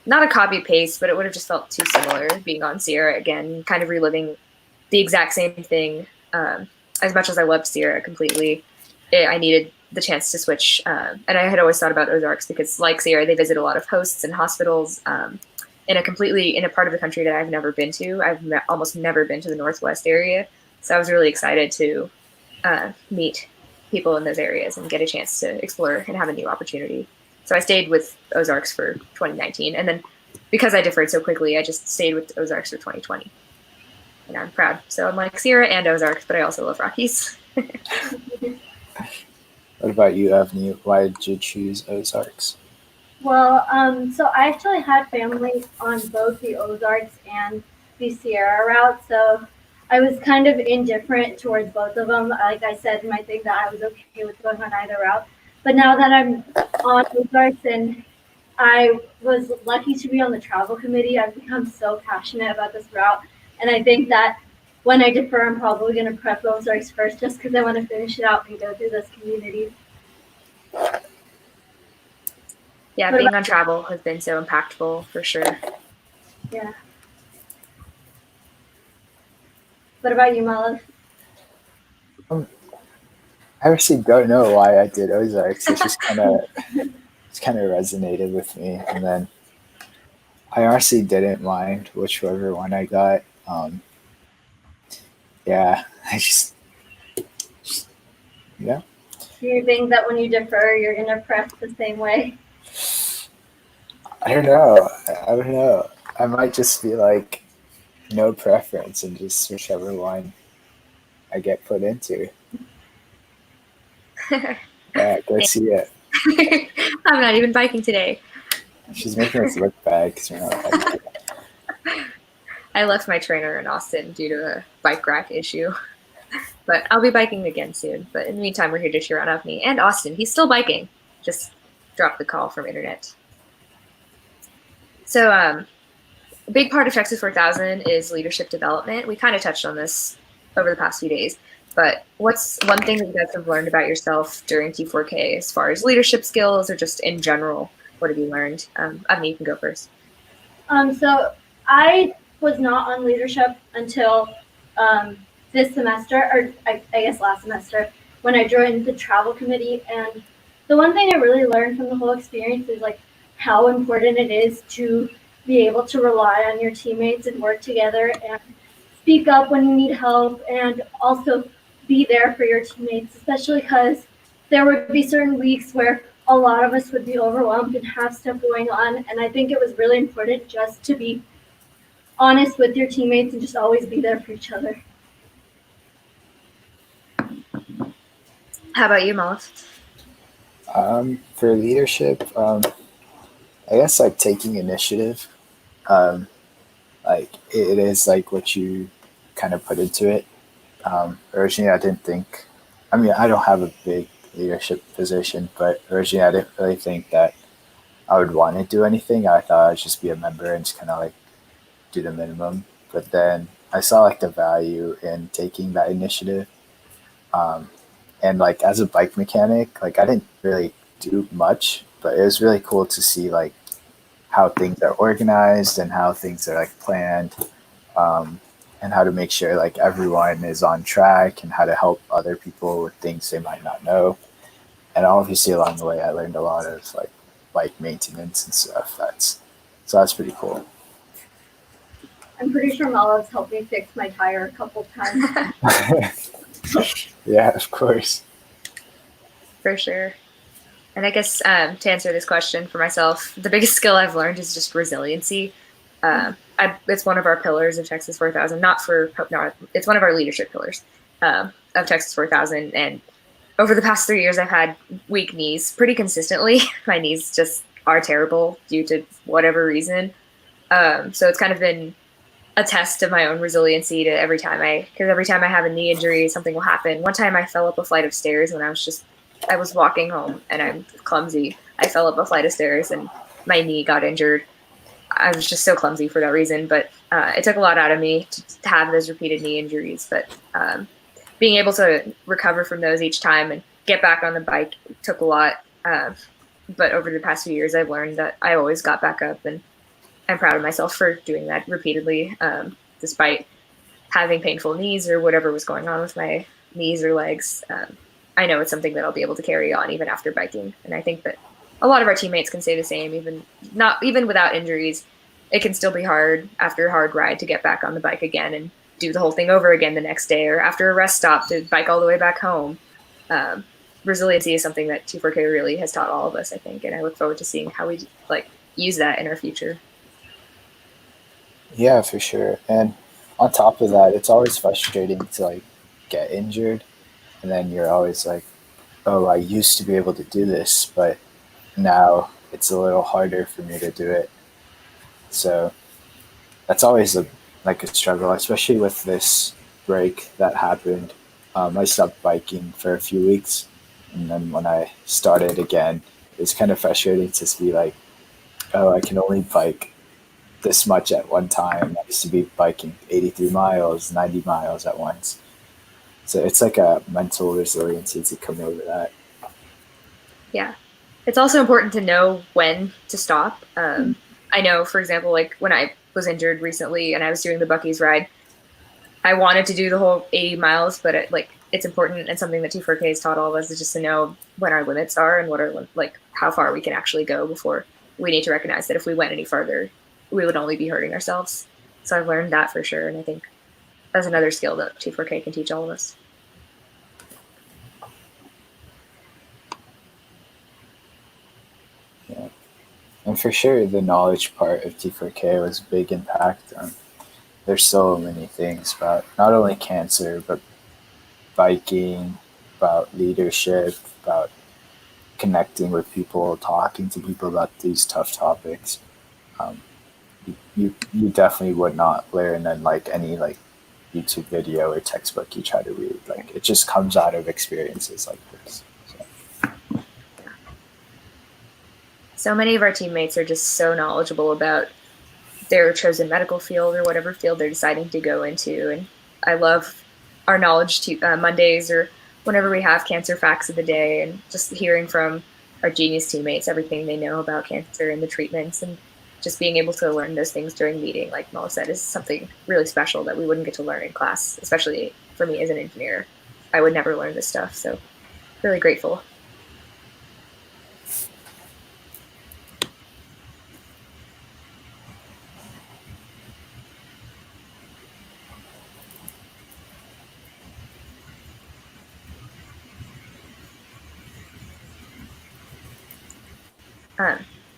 not a copy paste, but it would have just felt too similar being on Sierra again, kind of reliving the exact same thing. As much as I loved Sierra completely, I needed the chance to switch. And I had always thought about Ozarks because, like Sierra, they visit a lot of hosts and hospitals in a part of the country that I've never been to. I've almost never been to the Northwest area. So I was really excited to meet people in those areas and get a chance to explore and have a new opportunity. So I stayed with Ozarks for 2019. And then because I deferred so quickly, I just stayed with Ozarks for 2020. And I'm proud. So I'm like Sierra and Ozarks, but I also love Rockies. What about you, Avni? Why did you choose Ozarks? Well, so I actually had family on both the Ozarks and the Sierra route, so I was kind of indifferent towards both of them. Like I said in my thing that I was okay with going on either route. But now that I'm on Ozarks and I was lucky to be on the travel committee, I've become so passionate about this route. And I think that when I defer, I'm probably going to prep Ozarks first just because I want to finish it out and go through this community. Yeah, being on travel has been so impactful for sure. Yeah. What about you, Mala? I actually don't know why I did Ozarks. It just kind of resonated with me, and then I honestly didn't mind whichever one I got. Yeah, I just yeah. Do you think that when you defer, you're going to prep the same way? I don't know. I might just be like no preference and just whichever one I get put into. Yeah, go see it. I'm not even biking today. She's making us look bad because we're not biking. I left my trainer in Austin due to a bike rack issue. But I'll be biking again soon. But in the meantime, we're here to cheer on Avni and Austin. He's still biking. Just dropped the call from internet. So a big part of Texas 4000 is leadership development. We kind of touched on this over the past few days. But what's one thing that you guys have learned about yourself during T4K as far as leadership skills or just in general? What have you learned? Avni, you can go first. So I was not on leadership until this semester, or I guess last semester, when I joined the travel committee. And the one thing I really learned from the whole experience is like how important it is to be able to rely on your teammates and work together and speak up when you need help, and also be there for your teammates, especially because there would be certain weeks where a lot of us would be overwhelmed and have stuff going on. And I think it was really important just to be honest with your teammates and just always be there for each other. How about you, Molly? For leadership, I guess like taking initiative. Like it is like what you kind of put into it. Originally, I didn't think. I mean, I don't have a big leadership position, but originally, I didn't really think that I would want to do anything. I thought I'd just be a member and just kind of like do the minimum. But then I saw like the value in taking that initiative. Um, and like as a bike mechanic, like I didn't really do much, but it was really cool to see like how things are organized and how things are like planned, um, and how to make sure like everyone is on track and how to help other people with things they might not know. And obviously along the way, I learned a lot of like bike maintenance and stuff. That's pretty cool. I'm pretty sure Mala's helped me fix my tire a couple times. Yeah, of course. For sure. And I guess to answer this question for myself, the biggest skill I've learned is just resiliency. It's one of our pillars of Texas 4000. It's one of our leadership pillars of Texas 4000. And over the past 3 years, I've had weak knees pretty consistently. My knees just are terrible due to whatever reason. So it's kind of been a test of my own resiliency to every time I have a knee injury, something will happen. One time I fell up a flight of stairs when I was walking home and I'm clumsy. I fell up a flight of stairs and my knee got injured. I was just so clumsy for that reason, but it took a lot out of me to have those repeated knee injuries. But being able to recover from those each time and get back on the bike took a lot. But over the past few years, I've learned that I always got back up, and I'm proud of myself for doing that repeatedly, despite having painful knees or whatever was going on with my knees or legs. I know it's something that I'll be able to carry on even after biking. And I think that a lot of our teammates can say the same, even without injuries. It can still be hard after a hard ride to get back on the bike again and do the whole thing over again the next day, or after a rest stop to bike all the way back home. Resiliency is something that T4K really has taught all of us, I think. And I look forward to seeing how we use that in our future. Yeah, for sure. And on top of that, it's always frustrating to like get injured, and then you're always like, "Oh, I used to be able to do this, but now it's a little harder for me to do it." So that's always like a struggle, especially with this break that happened. I stopped biking for a few weeks, and then when I started again, it's kind of frustrating to be like, "Oh, I can only bike this much at one time." I used to be biking 83 miles, 90 miles at once. So it's like a mental resiliency to come over that. Yeah. It's also important to know when to stop. I know, for example, like when I was injured recently and I was doing the Buc-ee's ride, I wanted to do the whole 80 miles, but it's important, and something that T4K has taught all of us is just to know when our limits are and what are how far we can actually go before we need to recognize that if we went any further, we would only be hurting ourselves. So I've learned that for sure, and I think that's another skill that T4K can teach all of us. Yeah. And for sure, the knowledge part of T4K was a big impact. There's so many things about not only cancer, but biking, about leadership, about connecting with people, talking to people about these tough topics. Um, you definitely would not learn in like any like YouTube video or textbook you try to read. Like it just comes out of experiences like this. So many of our teammates are just so knowledgeable about their chosen medical field or whatever field they're deciding to go into. And I love our knowledge Mondays or whenever we have cancer facts of the day, and just hearing from our genius teammates everything they know about cancer and the treatments, and just being able to learn those things during meeting, like Mo said, is something really special that we wouldn't get to learn in class, especially for me as an engineer. I would never learn this stuff. So really grateful.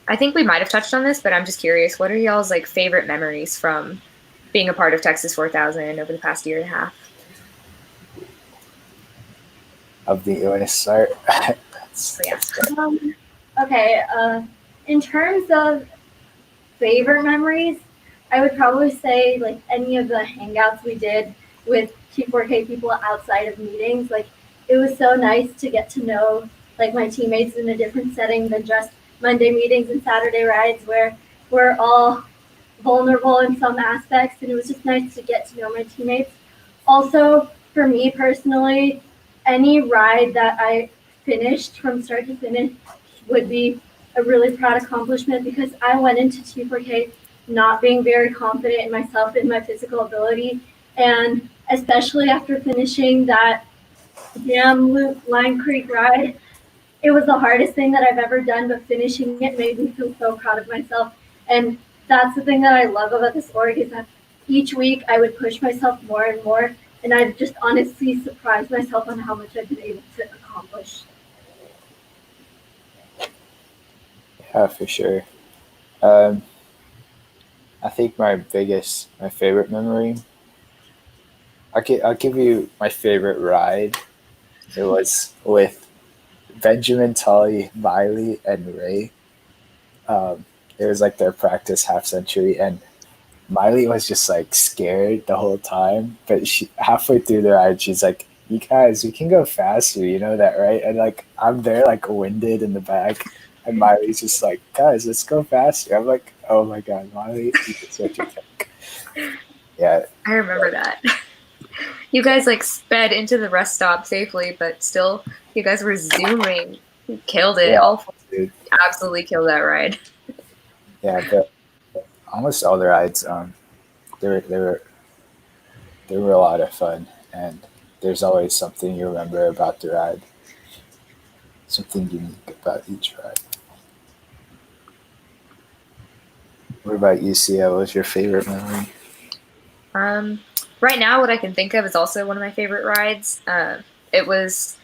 I think we might have touched on this, but I'm just curious, what are y'all's favorite memories from being a part of Texas 4000 over the past year and a half. You want to start? So yeah. Okay. In terms of favorite memories, I would probably say like any of the hangouts we did with T4K people outside of meetings. Like it was so nice to get to know like my teammates in a different setting than just Monday meetings and Saturday rides where we're all vulnerable in some aspects, and it was just nice to get to know my teammates. Also, for me personally, any ride that I finished from start to finish would be a really proud accomplishment because I went into T4K not being very confident in myself and my physical ability. And especially after finishing that Dam Loop Line Creek ride, it was the hardest thing that I've ever done, but finishing it made me feel so proud of myself. And that's the thing that I love about this org is that each week I would push myself more and more, and I've just honestly surprised myself on how much I've been able to accomplish. Yeah, for sure. I think my favorite memory. I'll give you my favorite ride. It was with Benjamin, Tully, Miley, and Ray. It was like their practice half century, and Miley was just like scared the whole time. But she halfway through the ride, she's like, "You guys, we can go faster. You know that, right?" And like I'm there, like winded in the back, and Miley's just like, "Guys, let's go faster." I'm like, "Oh my god, Miley, you're such a tank." Yeah, I remember that. You guys like sped into the rest stop safely, but still, you guys were zooming. You killed it. Yeah, All four dude. absolutely killed that ride. Yeah, but almost all the rides, they were they were they were a lot of fun, and there's always something you remember about the ride, something unique about each ride. What about you, Sia? What was your favorite memory? Right now, what I can think of is also one of my favorite rides. It was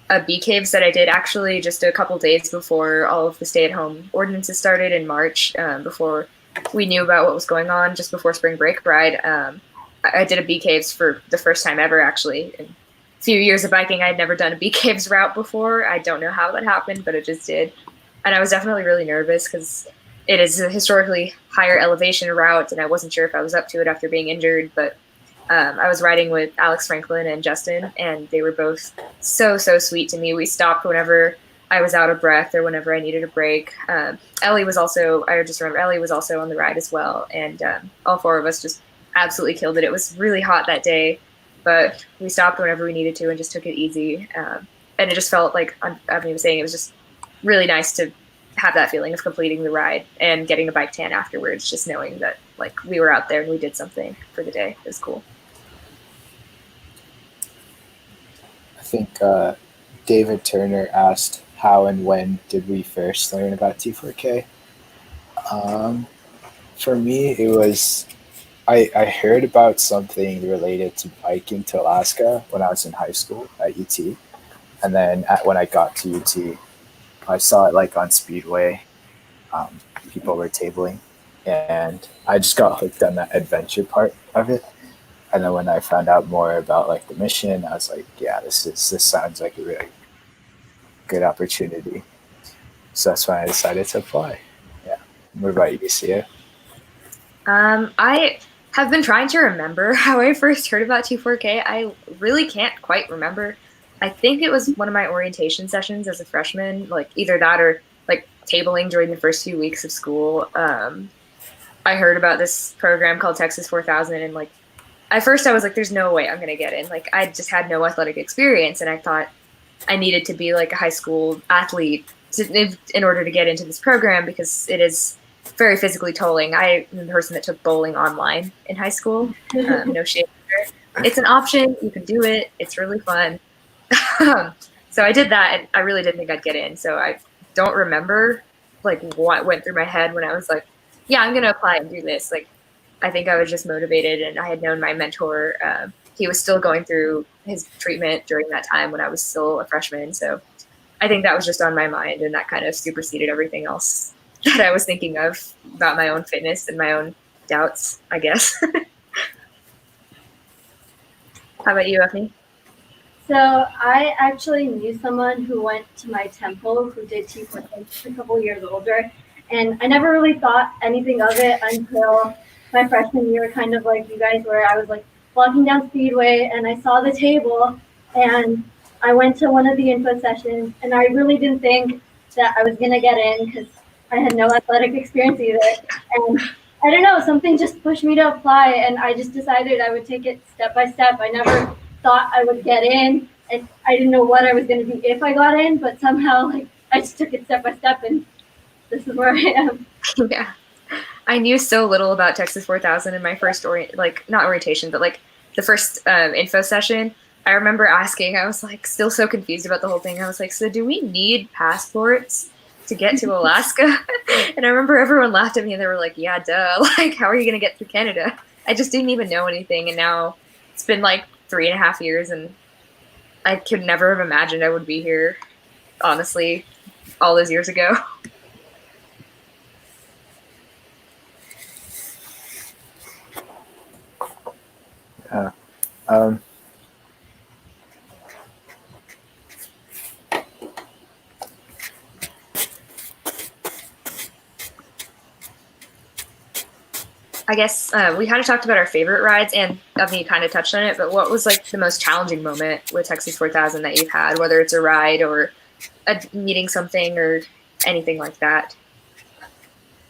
a bee caves that I did actually just a couple days before all of the stay-at-home ordinances started in March, before we knew about what was going on, just before spring break ride. I did a bee caves for the first time ever, actually. In a few years of biking, I'd never done a bee caves route before. I don't know how that happened, but it just did. And I was definitely really nervous because it is a historically higher elevation route, and I wasn't sure if I was up to it after being injured, but I was riding with Alex Franklin and Justin, and they were both so sweet to me. We stopped whenever I was out of breath or whenever I needed a break. Ellie was also, I just remember Ellie was also on the ride as well, and all four of us just absolutely killed it. It was really hot that day, but we stopped whenever we needed to and just took it easy. And it just felt like, I've been saying, it was just really nice to have that feeling of completing the ride and getting a bike tan afterwards, just knowing that like we were out there and we did something for the day. It was cool. I think David Turner asked, how and when did we first learn about T4K? For me, it was, I heard about something related to biking to Alaska when I was in high school at UT. And then when I got to UT, I saw it like on Speedway. People were tabling. And I just got hooked on that adventure part of it. And then when I found out more about like the mission, I was like, yeah, this sounds like a really good opportunity. So that's when I decided to apply. Yeah. What about you, Sia? I have been trying to remember how I first heard about T4K. I really can't quite remember. I think it was one of my orientation sessions as a freshman, like either that or like tabling during the first few weeks of school. I heard about this program called Texas 4000, and like at first I was like, there's no way I'm going to get in. Like I just had no athletic experience, and I thought I needed to be like a high school athlete in order to get into this program because it is very physically tolling. I am the person that took bowling online in high school. No shame there. It's an option. You can do it. It's really fun. So I did that, and I really didn't think I'd get in. So I don't remember like what went through my head when I was like, yeah, I'm going to apply and do this. Like, I think I was just motivated, and I had known my mentor. He was still going through his treatment during that time when I was still a freshman. So I think that was just on my mind, and that kind of superseded everything else that I was thinking of about my own fitness and my own doubts, I guess. How about you, Effie? So I actually knew someone who went to my temple who did T4 a couple years older, and I never really thought anything of it until my freshman year, kind of like you guys, where I was like walking down Speedway and I saw the table, and I went to one of the info sessions, and I really didn't think that I was gonna get in because I had no athletic experience either, and I don't know, something just pushed me to apply, and I just decided I would take it step by step. I never thought I would get in, and I didn't know what I was going to be if I got in, but somehow like I just took it step by step, and this is where I am. Yeah, I knew so little about Texas 4000 in my first not orientation, but like the first info session. I remember asking, I was like still so confused about the whole thing. I was like, so do we need passports to get to Alaska? And I remember everyone laughed at me and they were like, yeah, duh. Like, how are you going to get through Canada? I just didn't even know anything. And now it's been like 3.5 years and I could never have imagined I would be here, honestly, all those years ago. Um, I guess we kind of talked about our favorite rides, and you kind of touched on it, but what was like the most challenging moment with Texas 4000 that you've had, whether it's a ride or meeting something or anything like that?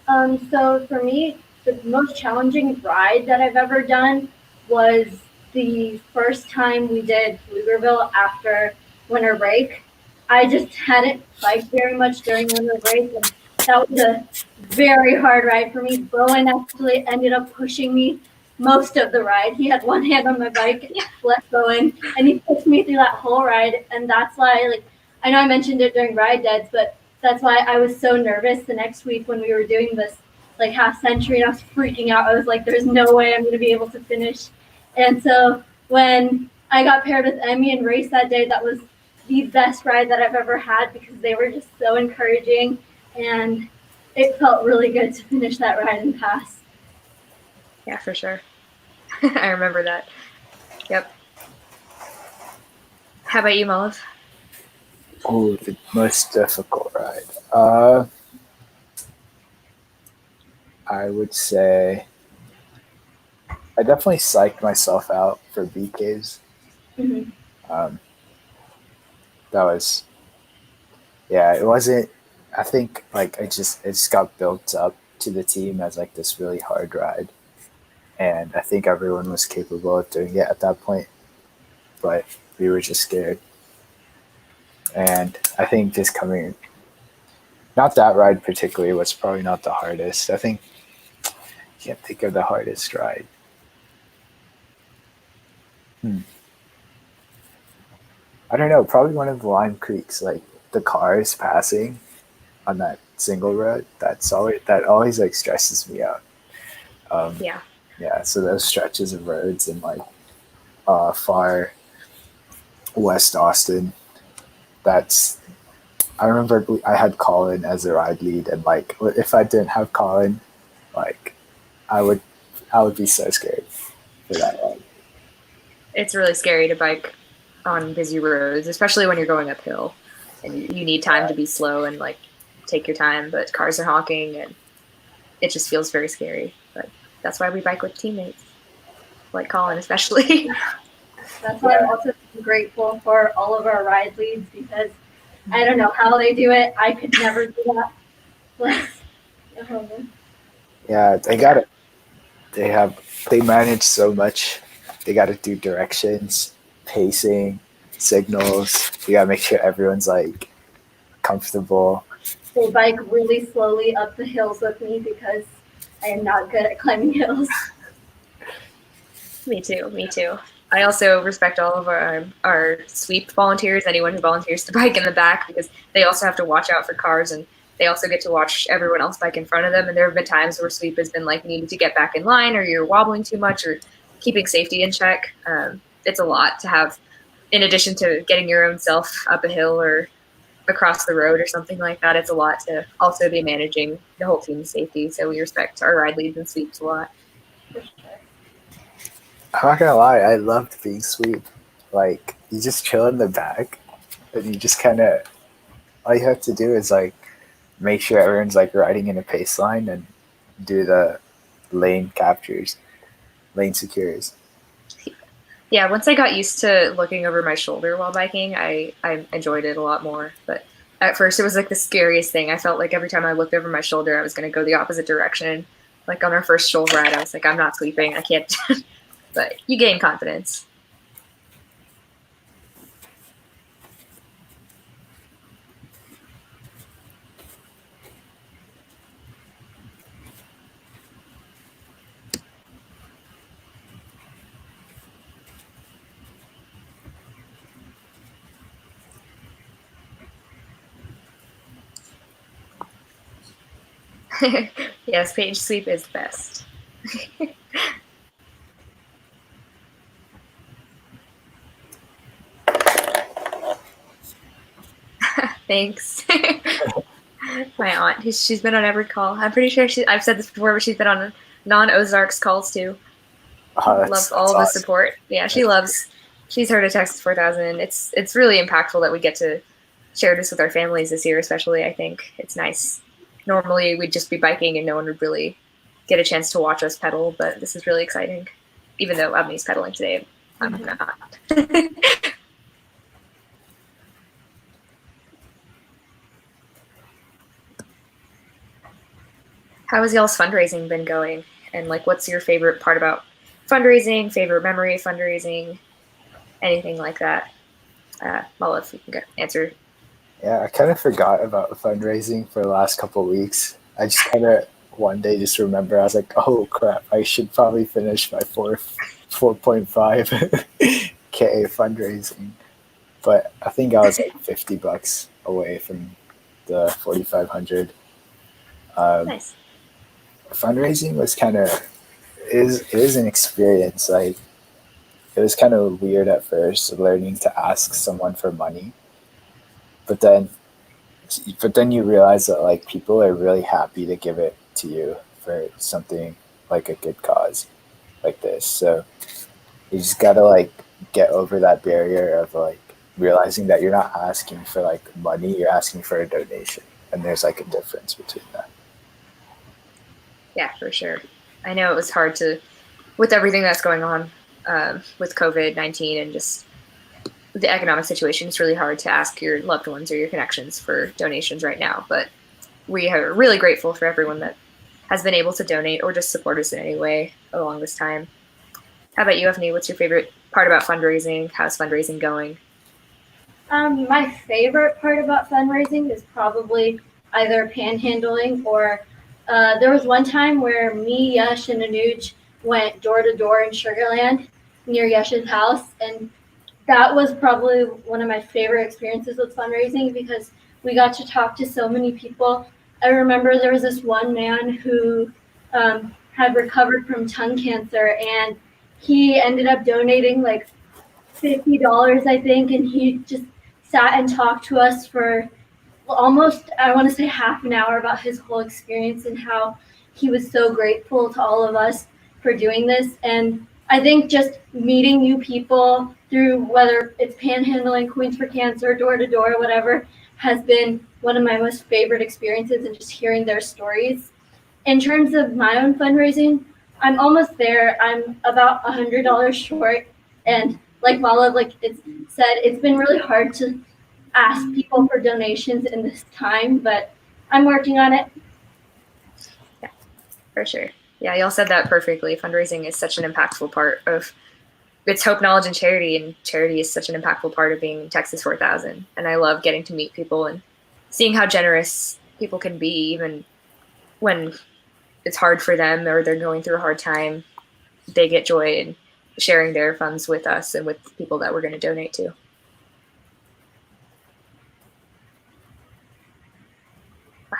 So for me, the most challenging ride that I've ever done was the first time we did Pflugerville after winter break. I just hadn't biked very much during winter break, and that was a very hard ride for me. Bowen actually ended up pushing me most of the ride. He had one hand on my bike, left Bowen, and he pushed me through that whole ride. And that's why, like, I know I mentioned it during Ride Deads, but that's why I was so nervous the next week when we were doing this like half century, and I was freaking out. I was like, there's no way I'm going to be able to finish. And so when I got paired with Emmy and Race that day, that was the best ride that I've ever had because they were just so encouraging, and it felt really good to finish that ride and pass. Yeah, for sure. I remember that. Yep. How about you, Molly? Oh, the most difficult ride. I would say I definitely psyched myself out for BKs. Mm-hmm. That was, yeah, it wasn't, I think like it just got built up to the team as like this really hard ride. And I think everyone was capable of doing it at that point, but we were just scared. And I think just coming, not that ride particularly was probably not the hardest. I think, I can't think of the hardest ride. I don't know, probably one of the Lime Creeks, like the cars passing on that single road. That always like stresses me out. Yeah. Yeah, so those stretches of roads in like far West Austin, I remember I had Colin as a ride lead, and like if I didn't have Colin, like I would be so scared for that ride. It's really scary to bike on busy roads, especially when you're going uphill and you need time to be slow and like take your time, but cars are honking and it just feels very scary. But that's why we bike with teammates, like Colin especially. That's why I'm also grateful for all of our ride leads because I don't know how they do it. I could never do that. Yeah, they manage so much. They got to do directions, pacing, signals. You got to make sure everyone's like comfortable. They bike really slowly up the hills with me because I am not good at climbing hills. Me too. I also respect all of our sweep volunteers, anyone who volunteers to bike in the back, because they also have to watch out for cars and they also get to watch everyone else bike in front of them. And there have been times where sweep has been like, you need to get back in line or you're wobbling too much or keeping safety in check. It's a lot to have, in addition to getting your own self up a hill or across the road or something like that. It's a lot to also be managing the whole team's safety. So we respect our ride leads and sweeps a lot. I'm not gonna lie, I loved being sweep. Like you just chill in the back, and you just kind of all you have to do is like make sure everyone's like riding in a pace line and do the lane captures, lane secures. Yeah, once I got used to looking over my shoulder while biking, I enjoyed it a lot more. But at first, it was like the scariest thing. I felt like every time I looked over my shoulder, I was going to go the opposite direction. Like on our first shoal ride, I was like, I'm not sweeping. I can't. But you gain confidence. Yes, page sweep is best. Thanks. My aunt, she's been on every call. I'm pretty sure I've said this before, but she's been on non-Ozarks calls too. Loves all the Awesome. support. Yeah, she's heard of Texas 4000. It's really impactful that we get to share this with our families this year, especially. I think it's nice. Normally we'd just be biking and no one would really get a chance to watch us pedal, but this is really exciting. Even though Avni's pedaling today, I'm not. How has y'all's fundraising been going? And like, what's your favorite part about fundraising? Favorite memory of fundraising? Anything like that? Well, if you can answer. Yeah, I kind of forgot about fundraising for the last couple of weeks. I just kind of one day just remember I was like, oh crap, I should probably finish my 4.5k fundraising. But I think I was like $50 away from the 4,500. Nice. Fundraising was kind of is an experience. Like it was kind of weird at first, learning to ask someone for money, but then you realize that like people are really happy to give it to you for something like a good cause like this. So you just gotta like get over that barrier of like realizing that you're not asking for like money, you're asking for a donation, and there's like a difference between that. Yeah, for sure. I know it was hard with everything that's going on with COVID-19 and just the economic situation. It's really hard to ask your loved ones or your connections for donations right now. But we are really grateful for everyone that has been able to donate or just support us in any way along this time. How about you, Evney? What's your favorite part about fundraising? How's fundraising going? My favorite part about fundraising is probably either panhandling or there was one time where me, Yash, and Anuj went door to door in Sugarland near Yash's house, and that was probably one of my favorite experiences with fundraising because we got to talk to so many people. I remember there was this one man who had recovered from tongue cancer, and he ended up donating like $50, I think, and he just sat and talked to us for almost, I want to say, half an hour about his whole experience and how he was so grateful to all of us for doing this. And I think just meeting new people through whether it's panhandling, Queens for Cancer, door to door, whatever, has been one of my most favorite experiences, and just hearing their stories. In terms of my own fundraising, I'm almost there. I'm about $100 short, and like Mala, like it's said, it's been really hard to ask people for donations in this time, but I'm working on it. Yeah, for sure. Yeah, y'all said that perfectly. Fundraising is such an impactful part of it's hope, knowledge, and charity is such an impactful part of being Texas 4000. And I love getting to meet people and seeing how generous people can be, even when it's hard for them or they're going through a hard time. They get joy in sharing their funds with us and with people that we're going to donate to.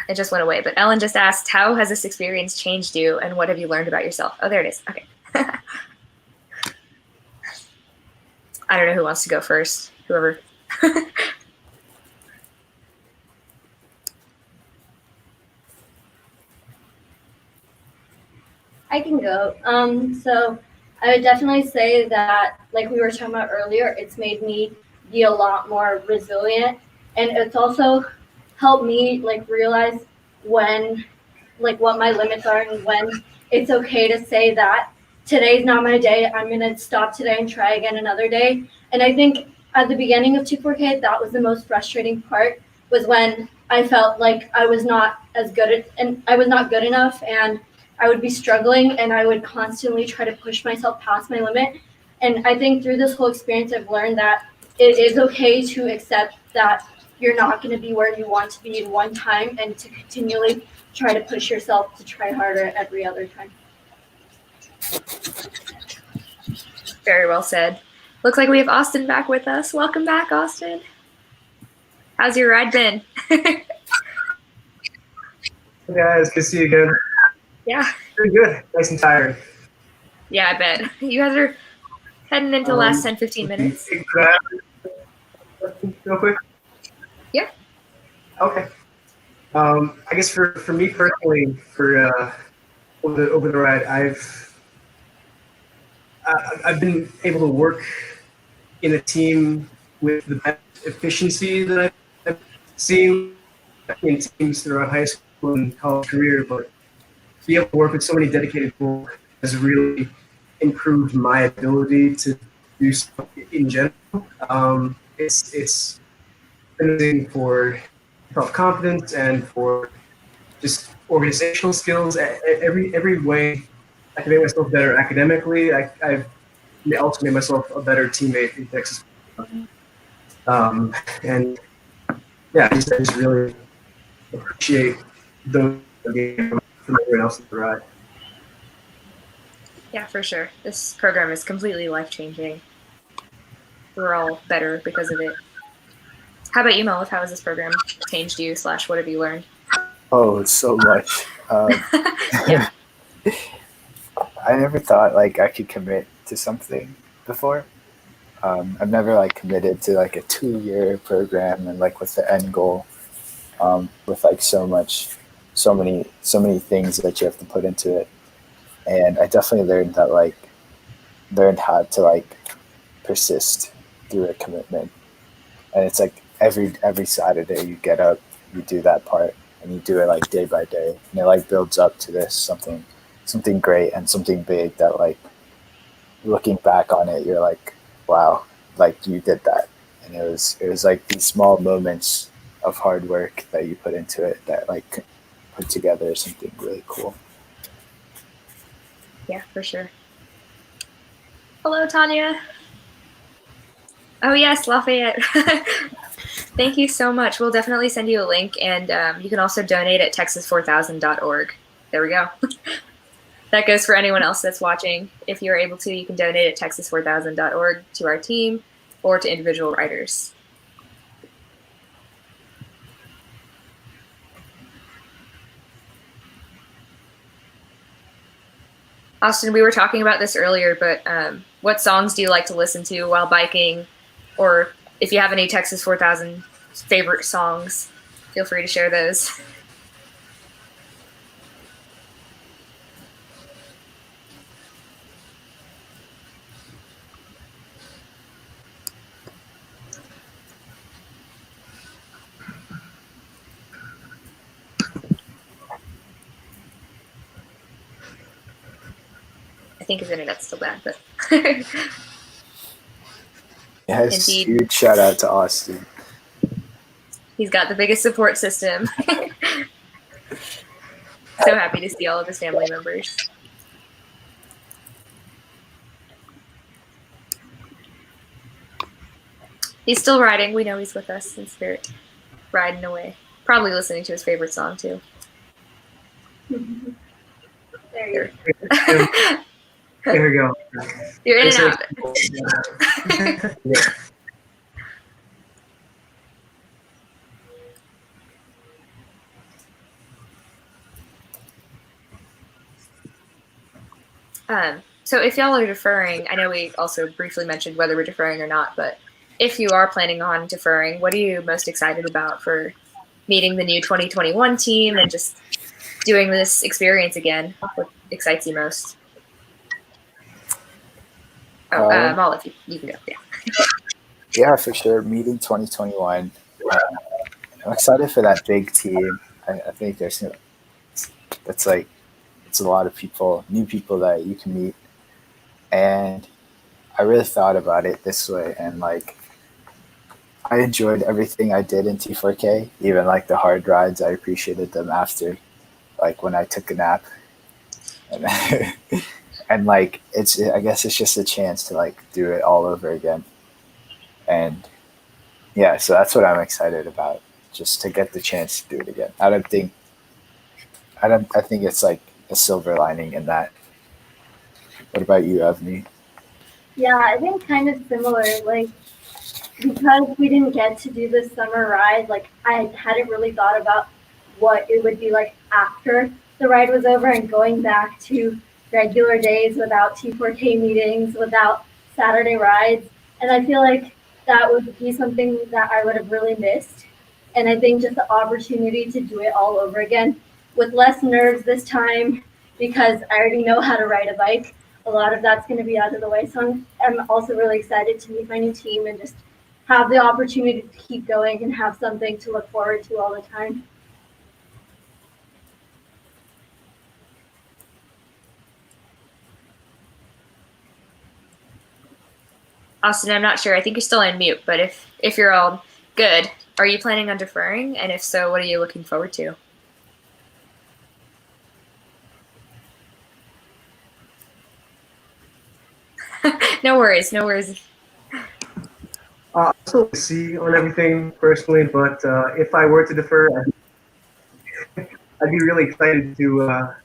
It just went away, but Ellen just asked, how has this experience changed you and what have you learned about yourself? Oh, there it is. Okay. I don't know who wants to go first. Whoever. I can go. So I would definitely say that, like we were talking about earlier, it's made me be a lot more resilient, and it's also helped me like realize when, like, what my limits are and when it's okay to say that today's not my day. I'm gonna stop today and try again another day. And I think at the beginning of 2-4K, that was the most frustrating part, was when I felt like I was not as good at, and I was not good enough, and I would be struggling, and I would constantly try to push myself past my limit. And I think through this whole experience, I've learned that it is okay to accept that you're not going to be where you want to be in one time, and to continually try to push yourself to try harder every other time. Very well said. Looks like we have Austin back with us. Welcome back, Austin. How's your ride been? Hey guys, good to see you again. Yeah. Pretty good. Nice and tired. Yeah, I bet. You guys are heading into the last 10, 15 minutes. Real quick? Yeah. Okay. I guess for me personally, for over the ride, I've been able to work in a team with the best efficiency that I've seen in teams throughout high school and college career, but to be able to work with so many dedicated people has really improved my ability to do stuff in general. It's amazing for self-confidence and for just organizational skills. Every way I can make myself better academically. I've also made myself a better teammate in Texas. And yeah, I just really appreciate those from everyone else in the ride. Yeah, for sure. This program is completely life-changing. We're all better because of it. How about you, Melif? How has this program changed you / what have you learned? Oh, so much. Yeah. I never thought like I could commit to something before. I've never like committed to like a 2-year program and like with the end goal, with like so many things that you have to put into it. And I definitely learned how to like persist through a commitment. And it's like every Saturday you get up, you do that part, and you do it like day by day, and it like builds up to this something great and something big that like looking back on it, you're like, wow, like you did that. And it was like these small moments of hard work that you put into it that like put together something really cool. Yeah, for sure. Hello, Tanya. Oh, yes, Lafayette. Thank you so much. We'll definitely send you a link, and you can also donate at texas4000.org. There we go. That goes for anyone else that's watching. If you're able to, you can donate at texas4000.org to our team or to individual writers. Austin, we were talking about this earlier, but what songs do you like to listen to while biking? Or if you have any Texas 4000 favorite songs, feel free to share those. I think his internet's still bad, but Yes, Indeed. huge shout out to Austin. He's got the biggest support system. So happy to see all of his family members. He's still riding. We know he's with us in spirit, riding away. Probably listening to his favorite song too. There you go. There we go. You're in and out. So if y'all are deferring, I know we also briefly mentioned whether we're deferring or not, but if you are planning on deferring, what are you most excited about for meeting the new 2021 team and just doing this experience again? What excites you most? Olive, you can go. Yeah. Yeah, for sure. Meeting 2021. I'm excited for that big team. I think that's like it's a lot of people, new people that you can meet, and I really thought about it this way, and like I enjoyed everything I did in T4K, even like the hard rides. I appreciated them after, like when I took a nap, and, and like I guess it's just a chance to like do it all over again, and yeah, so that's what I'm excited about, just to get the chance to do it again. I think it's like a silver lining in that. What about you, Avni? Yeah, I think kind of similar. Like because we didn't get to do this summer ride, like I hadn't really thought about what it would be like after the ride was over and going back to regular days without T4K meetings, without Saturday rides. And I feel like that would be something that I would have really missed. And I think just the opportunity to do it all over again with less nerves this time because I already know how to ride a bike. A lot of that's going to be out of the way. So I'm also really excited to meet my new team and just have the opportunity to keep going and have something to look forward to all the time. Austin, I'm not sure. I think you're still on mute, but if you're all good, are you planning on deferring? And if so, what are you looking forward to? No worries, no worries. I still see on everything personally, but if I were to defer, I'd be really excited to, I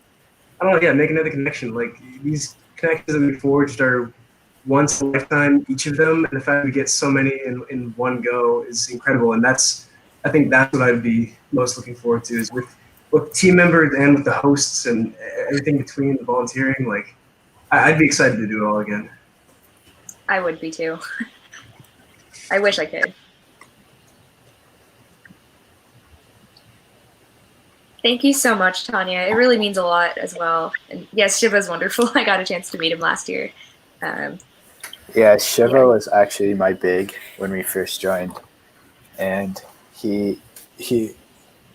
don't know, yeah, make another connection. Like these connections that we forged are once in a lifetime, each of them, and the fact we get so many in one go is incredible. And I think that's what I'd be most looking forward to is with team members and with the hosts and everything between the volunteering. Like I'd be excited to do it all again. I would be too. I wish I could. Thank you so much, Tanya. It really means a lot as well. And yes, Shiva's wonderful. I got a chance to meet him last year. Yeah, Shiva was actually my big when we first joined, and he he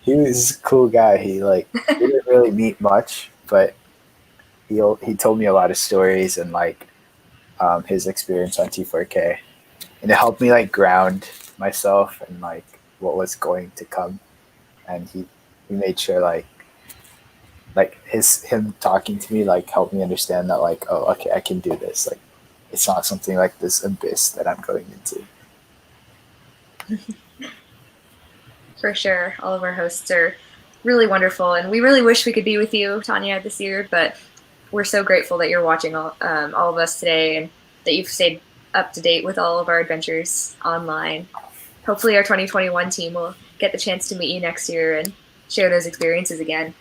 was a cool guy. He like didn't really meet much, but he told me a lot of stories and like his experience on T4K, and it helped me like ground myself and like what was going to come. And he made sure like him talking to me like helped me understand that like, oh, okay, I can do this. Like it's not something like this abyss that I'm going into. For sure. All of our hosts are really wonderful, and we really wish we could be with you, Tanya, this year, but we're so grateful that you're watching all of us today and that you've stayed up to date with all of our adventures online. Hopefully our 2021 team will get the chance to meet you next year and share those experiences again.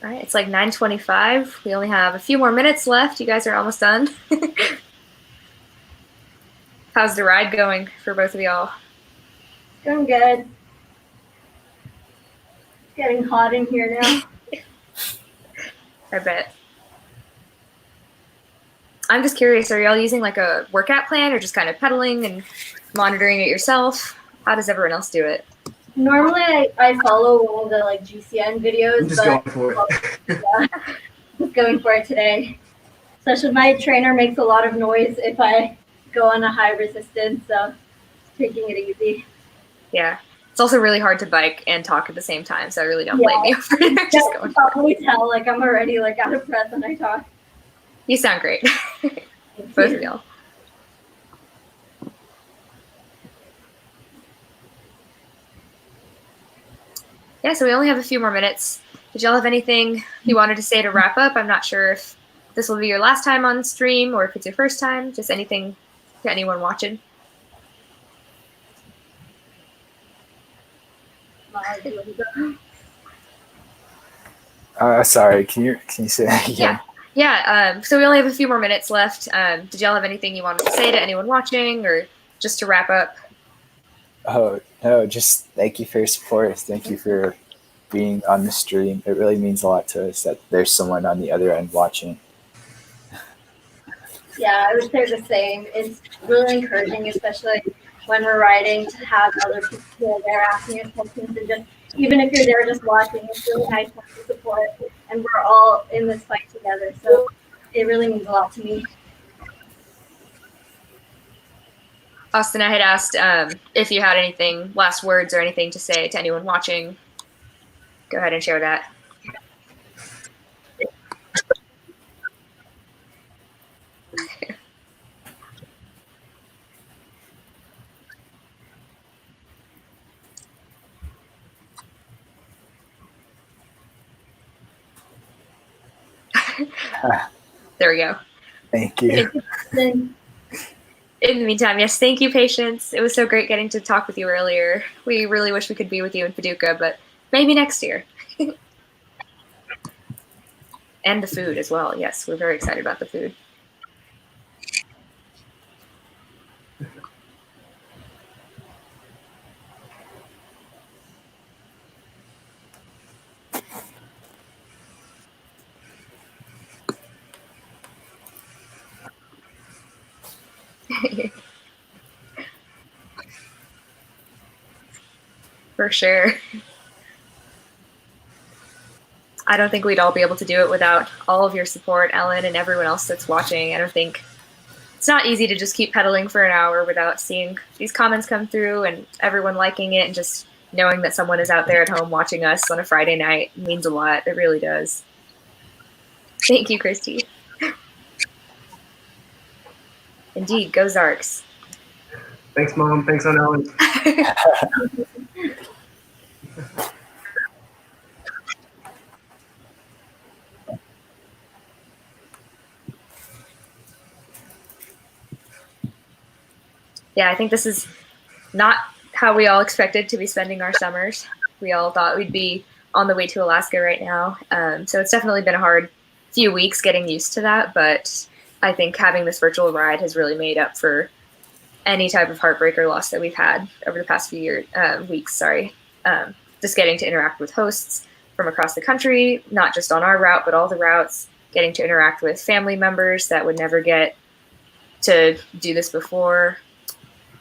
All right, it's like 9:25. We only have a few more minutes left. You guys are almost done. How's the ride going for both of y'all? Doing good. It's getting hot in here now. I bet. I'm just curious, are y'all using like a workout plan or just kind of pedaling and monitoring it yourself? How does everyone else do it? Normally I follow one of the like GCN videos, I'm just going for it. Yeah, just going for it today. Especially my trainer makes a lot of noise if I go on a high resistance, so taking it easy. Yeah. It's also really hard to bike and talk at the same time, so I really don't blame you for just going for it. Probably tell like I'm already like out of breath when I talk. You sound great. Both of y'all. Yeah, so we only have a few more minutes. Did y'all have anything you wanted to say to wrap up? I'm not sure if this will be your last time on stream or if it's your first time. Just anything to anyone watching. Sorry, can you say that again? Yeah. So we only have a few more minutes left. Did y'all have anything you wanted to say to anyone watching, or just to wrap up? Oh no, just thank you for your support. Thank you for being on the stream. It really means a lot to us that there's someone on the other end watching. Yeah, I would say the same. It's really encouraging, especially when we're riding, to have other people there asking us questions, and just even if you're there just watching, it's really nice to have the support, and we're all in this fight together. So it really means a lot to me. Austin, I had asked if you had anything, last words or anything to say to anyone watching. Go ahead and share that. There we go. Thank you. In the meantime, yes, thank you, Patience. It was so great getting to talk with you earlier. We really wish we could be with you in Paducah, but maybe next year. And the food as well. Yes, we're very excited about the food. For sure. I don't think we'd all be able to do it without all of your support, Ellen, and everyone else that's watching. I don't think it's not easy to just keep pedaling for an hour without seeing these comments come through and everyone liking it, and just knowing that someone is out there at home watching us on a Friday night means a lot. It really does. Thank you, Christy. Indeed, go Zarks. Thanks, Mom. Thanks, Aunt Ellen. Yeah, I think this is not how we all expected to be spending our summers. We all thought we'd be on the way to Alaska right now. So it's definitely been a hard few weeks getting used to that, but I think having this virtual ride has really made up for any type of heartbreak or loss that we've had over the past few weeks. Just getting to interact with hosts from across the country, not just on our route, but all the routes, getting to interact with family members that would never get to do this before.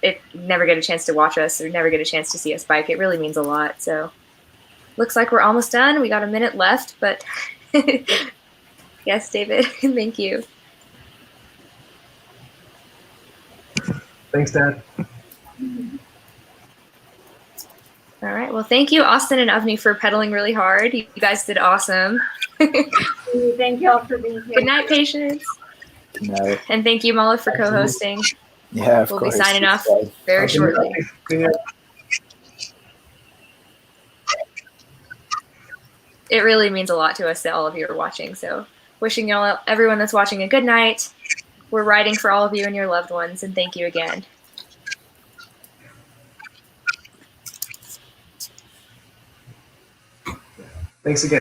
It never get a chance to watch us or never get a chance to see us bike. It really means a lot. So looks like we're almost done. We got a minute left, but yes, David, thank you. Thanks, Dad. All right. Well, thank you, Austin and Avni, for pedaling really hard. You guys did awesome. Thank you all for being here. Good night, Patience. Good night. And thank you, Mala, for co-hosting. Yeah, of We'll course. be signing off very shortly. It really means a lot to us that all of you are watching. So wishing y'all, everyone that's watching, a good night. We're riding for all of you and your loved ones, and thank you again. Thanks again.